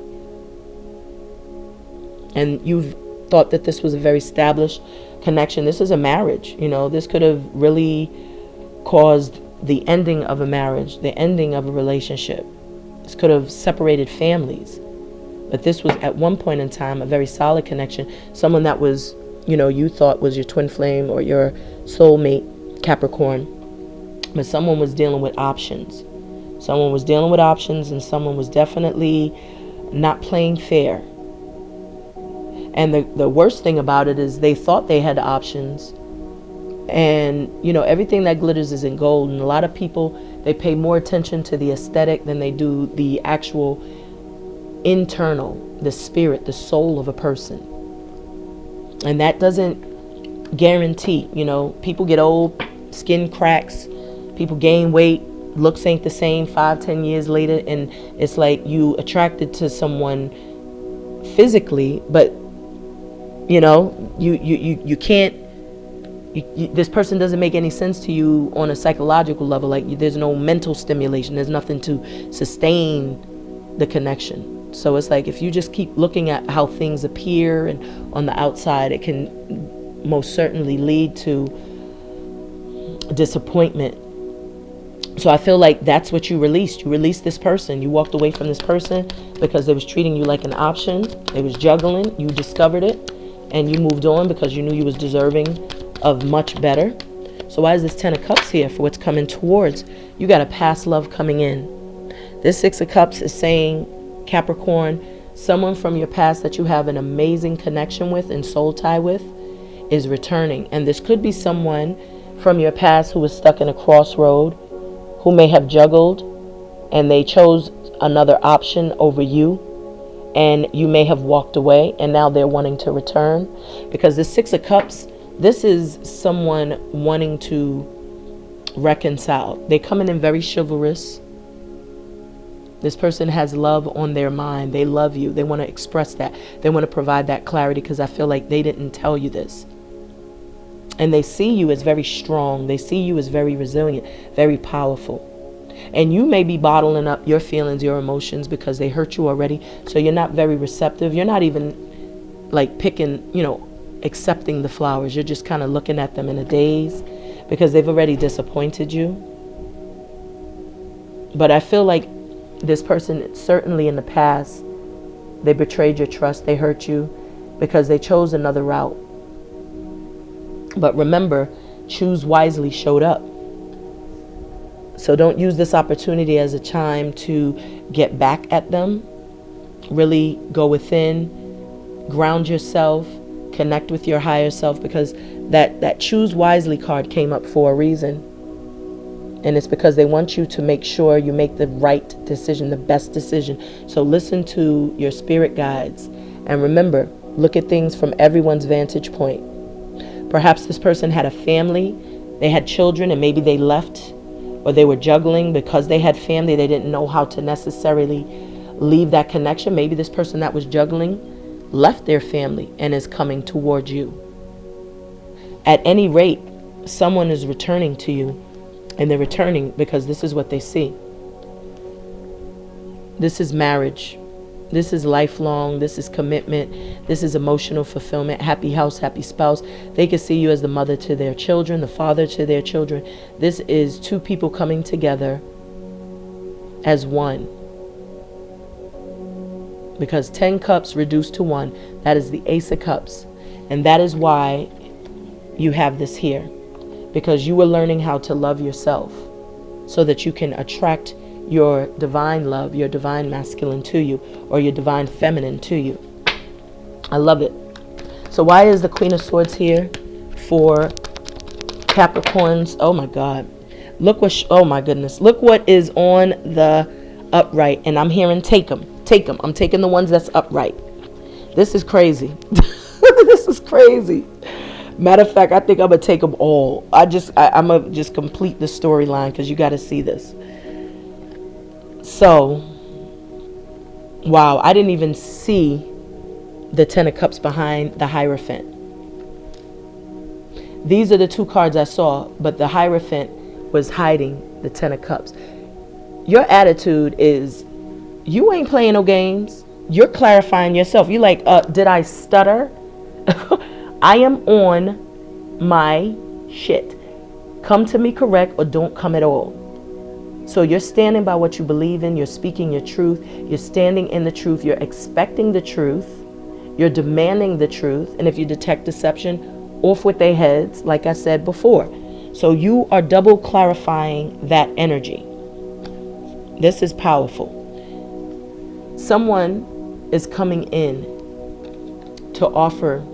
And you've thought that this was a very established connection. This is a marriage. This could have really caused the ending of a marriage, the ending of a relationship. This could have separated families. But this was at one point in time a very solid connection. Someone that was, you thought was your twin flame or your soulmate, Capricorn. But someone was dealing with options. Someone was dealing with options, and someone was definitely not playing fair. And the worst thing about it is they thought they had options. And, everything that glitters isn't gold. And a lot of people, they pay more attention to the aesthetic than they do the actual internal, the spirit, the soul of a person. And that doesn't guarantee, people get old, skin cracks, people gain weight, looks ain't the same 5-10 years later. And it's like you attracted to someone physically, but you can't, this person doesn't make any sense to you on a psychological level. Like there's no mental stimulation. There's nothing to sustain the connection. So it's like if you just keep looking at how things appear and on the outside, it can most certainly lead to disappointment. So I feel like that's what you released. You released this person. You walked away from this person because they was treating you like an option. They was juggling. You discovered it. And you moved on because you knew you was deserving of much better. So why is this 10 of Cups here for what's coming towards? You got a past love coming in. This 6 of Cups is saying, Capricorn, someone from your past that you have an amazing connection with and soul tie with is returning. And this could be someone from your past who was stuck in a crossroad, who may have juggled and they chose another option over you. And you may have walked away and now they're wanting to return. Because the 6 of Cups, this is someone wanting to reconcile. They're coming in very chivalrous. This person has love on their mind. They love you. They want to express that. They want to provide that clarity because I feel like they didn't tell you this. And they see you as very strong. They see you as very resilient, very powerful. And you may be bottling up your feelings, your emotions because they hurt you already. So you're not very receptive. You're not even like picking, accepting the flowers. You're just kind of looking at them in a daze because they've already disappointed you. But I feel like this person, certainly in the past, they betrayed your trust. They hurt you because they chose another route. But remember, choose wisely showed up. So don't use this opportunity as a time to get back at them. Really go within, ground yourself, connect with your higher self, because that choose wisely card came up for a reason. And it's because they want you to make sure you make the right decision, the best decision. So listen to your spirit guides. And remember, look at things from everyone's vantage point. Perhaps this person had a family, they had children, and maybe they left, or they were juggling because they had family. They didn't know how to necessarily leave that connection. Maybe this person that was juggling left their family and is coming towards you. At any rate, someone is returning to you, and they're returning because this is what they see. This is marriage. This is lifelong. This is commitment. This is emotional fulfillment. Happy house, happy spouse. They can see you as the mother to their children, the father to their children. This is two people coming together as one. because 10 cups reduced to 1, that is the Ace of Cups. And that is why you have this here, because you were learning how to love yourself so that you can attract your divine love, your divine masculine to you, or your divine feminine to you. I love it. So why is the Queen of Swords here for Capricorns? Oh my God. Look what, oh my goodness. Look what is on the upright. And I'm hearing take them. Take them. I'm taking the ones that's upright. This is crazy. This is crazy. Matter of fact, I think I'm going to take them all. I'm going to just complete the storyline because you got to see this. So, wow. I didn't even see the 10 of Cups behind the Hierophant. These are the two cards I saw, but the Hierophant was hiding the 10 of Cups. Your attitude is, you ain't playing no games. You're clarifying yourself. You're like, did I stutter? I am on my shit. Come to me correct or don't come at all. So you're standing by what you believe in. You're speaking your truth. You're standing in the truth. You're expecting the truth. You're demanding the truth. And if you detect deception, off with their heads, like I said before. So you are double clarifying that energy. This is powerful. Someone is coming in to offer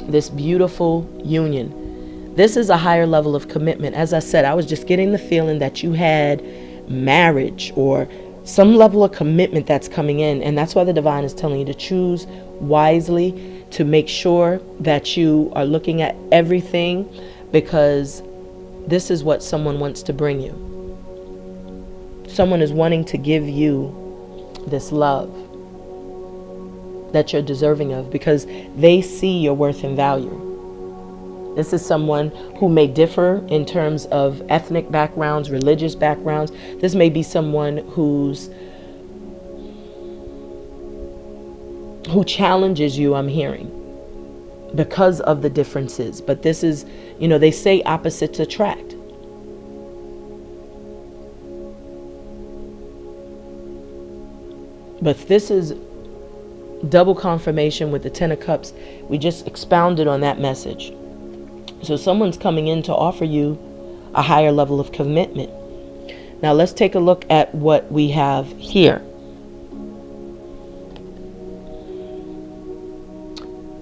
this beautiful union. This is a higher level of commitment. As I said, I was just getting the feeling that you had marriage or some level of commitment that's coming in. And that's why the divine is telling you to choose wisely, to make sure that you are looking at everything, because this is what someone wants to bring you. Someone is wanting to give you this love that you're deserving of, because they see your worth and value. This is someone who may differ in terms of ethnic backgrounds, religious backgrounds. This may be someone who challenges you, I'm hearing, because of the differences. But this is, they say opposites attract. But this is double confirmation with the 10 of Cups. We just expounded on that message. So someone's coming in to offer you a higher level of commitment. Now let's take a look at what we have here.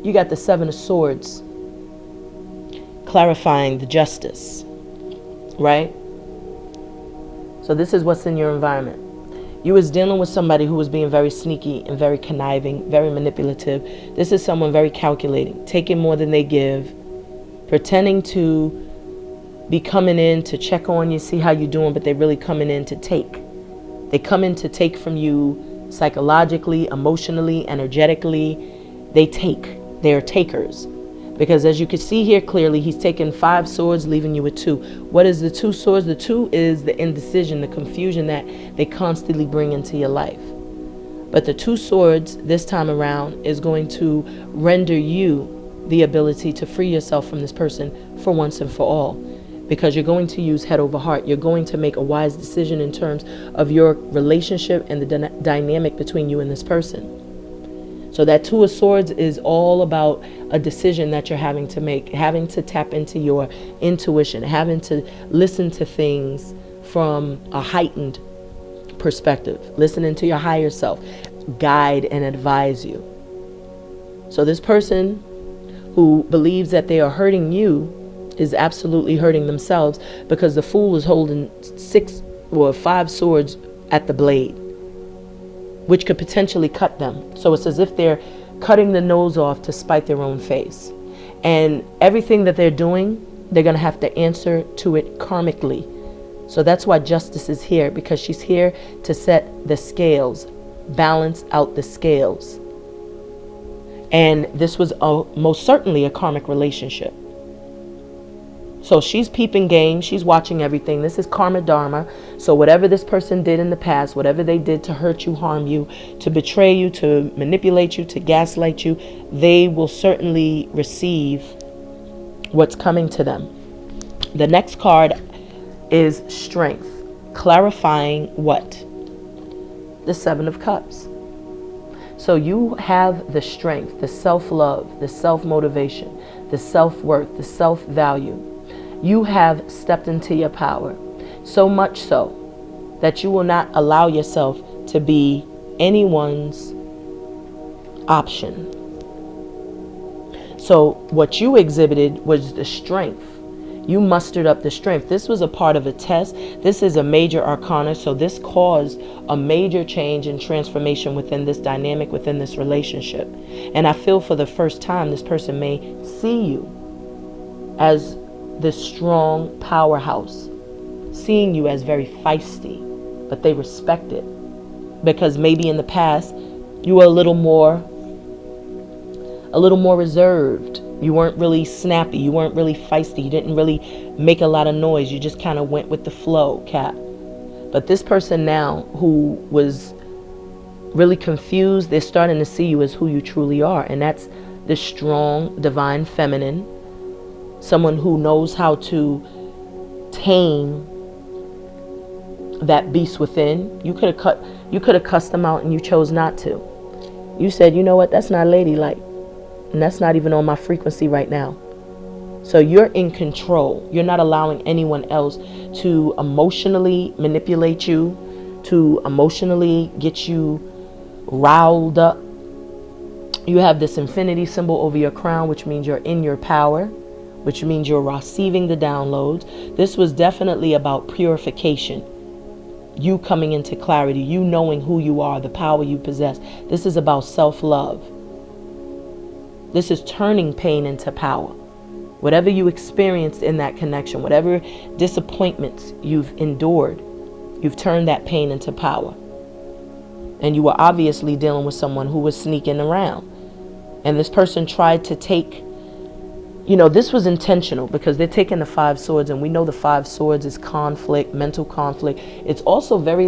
You got the 7 of Swords, clarifying the justice, right? So this is what's in your environment. You was dealing with somebody who was being very sneaky and very conniving, very manipulative. This is someone very calculating, taking more than they give, pretending to be coming in to check on you, see how you're doing, but they're really coming in to take. They come in to take from you psychologically, emotionally, energetically. They take. They are takers. Because as you can see here clearly, he's taken 5 swords, leaving you with 2. What is the 2 swords? The 2 is the indecision, the confusion that they constantly bring into your life. But the 2 swords this time around is going to render you the ability to free yourself from this person for once and for all. Because you're going to use head over heart. You're going to make a wise decision in terms of your relationship and the dynamic between you and this person. So that 2 of Swords is all about a decision that you're having to make, having to tap into your intuition, having to listen to things from a heightened perspective, listening to your higher self, guide and advise you. So this person who believes that they are hurting you is absolutely hurting themselves, because the Fool is holding 6 or 5 swords at the blade, which could potentially cut them. So it's as if they're cutting the nose off to spite their own face. And everything that they're doing, they're going to have to answer to it karmically. So that's why Justice is here, because she's here to set the scales, balance out the scales. And this was most certainly a karmic relationship. So she's peeping game. She's watching everything. This is karma dharma. So whatever this person did in the past, whatever they did to hurt you, harm you, to betray you, to manipulate you, to gaslight you, they will certainly receive what's coming to them. The next card is Strength, clarifying what? The 7 of Cups. So you have the strength, the self-love, the self-motivation, the self-worth, the self-value. You have stepped into your power, so much so that you will not allow yourself to be anyone's option. So what you exhibited was the strength. You mustered up the strength. This was a part of a test. This is a major arcana. So this caused a major change and transformation within this dynamic, within this relationship. And I feel for the first time, this person may see you as this strong powerhouse, seeing you as very feisty, but they respect it. Because maybe in the past, you were a little more reserved. You weren't really snappy. You weren't really feisty. You didn't really make a lot of noise. You just kind of went with the flow, Cap. But this person now who was really confused, they're starting to see you as who you truly are. And that's the strong, divine feminine. Someone who knows how to tame that beast within. You could have cussed them out and you chose not to. You said, you know what, that's not ladylike. And that's not even on my frequency right now. So you're in control. You're not allowing anyone else to emotionally manipulate you, to emotionally get you riled up. You have this infinity symbol over your crown, which means you're in your power, which means you're receiving the downloads. This was definitely about purification. You coming into clarity, you knowing who you are, the power you possess. This is about self-love. This is turning pain into power. Whatever you experienced in that connection, whatever disappointments you've endured, you've turned that pain into power. And you were obviously dealing with someone who was sneaking around. And this person tried to take, this was intentional because they're taking the 5 swords, and we know the 5 swords is conflict, mental conflict. It's also very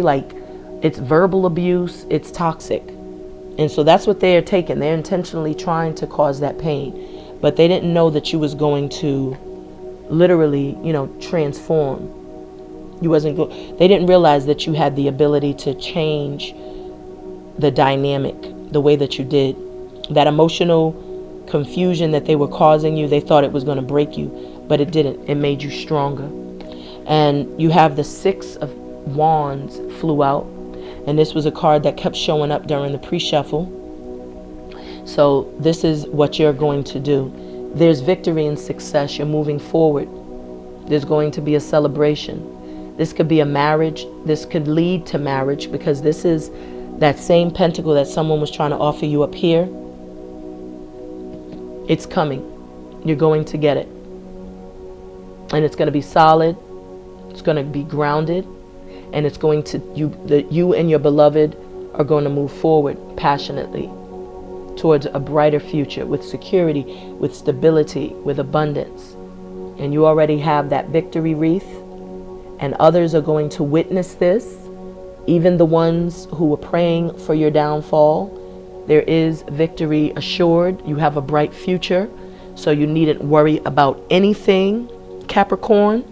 it's verbal abuse, it's toxic. And so that's what they are taking. They're intentionally trying to cause that pain. But they didn't know that you was going to literally, transform. They didn't realize that you had the ability to change the dynamic the way that you did. That emotional confusion that they were causing you, they thought it was going to break you, but it didn't. It made you stronger. And you have the 6 of Wands flew out. And this was a card that kept showing up during the pre-shuffle. So this is what you're going to do. There's victory and success. You're moving forward. There's going to be a celebration. This could be a marriage. This could lead to marriage, because this is that same pentacle that someone was trying to offer you up here. It's coming. You're going to get it. And it's going to be solid. It's going to be grounded. And it's going to, you and your beloved are going to move forward passionately towards a brighter future with security, with stability, with abundance. And you already have that victory wreath, and others are going to witness this. Even the ones who were praying for your downfall, there is victory assured. You have a bright future, so you needn't worry about anything, Capricorn.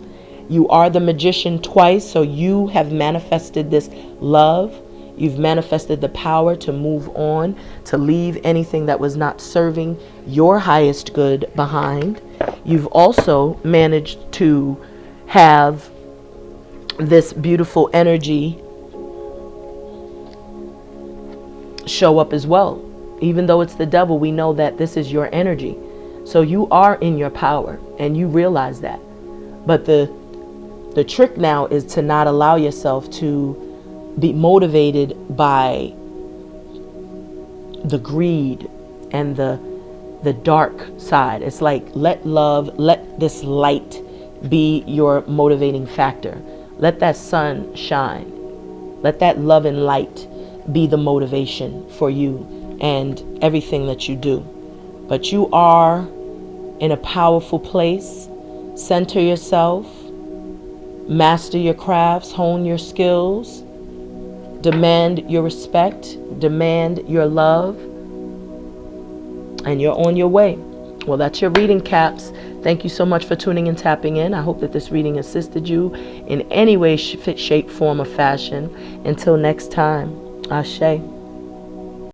You are the magician twice, so you have manifested this love. You've manifested the power to move on, to leave anything that was not serving your highest good behind. You've also managed to have this beautiful energy show up as well. Even though it's the devil, we know that this is your energy. So you are in your power, and you realize that. But the trick now is to not allow yourself to be motivated by the greed and the dark side. It's like, let this light be your motivating factor. Let that sun shine. Let that love and light be the motivation for you and everything that you do. But you are in a powerful place. Center yourself. Master your crafts. Hone your skills. Demand your respect. Demand your love. And you're on your way. Well, that's your reading, Caps. Thank you so much for tuning and tapping in. I hope that this reading assisted you in any way, shape, form, or fashion. Until next time, Ashe.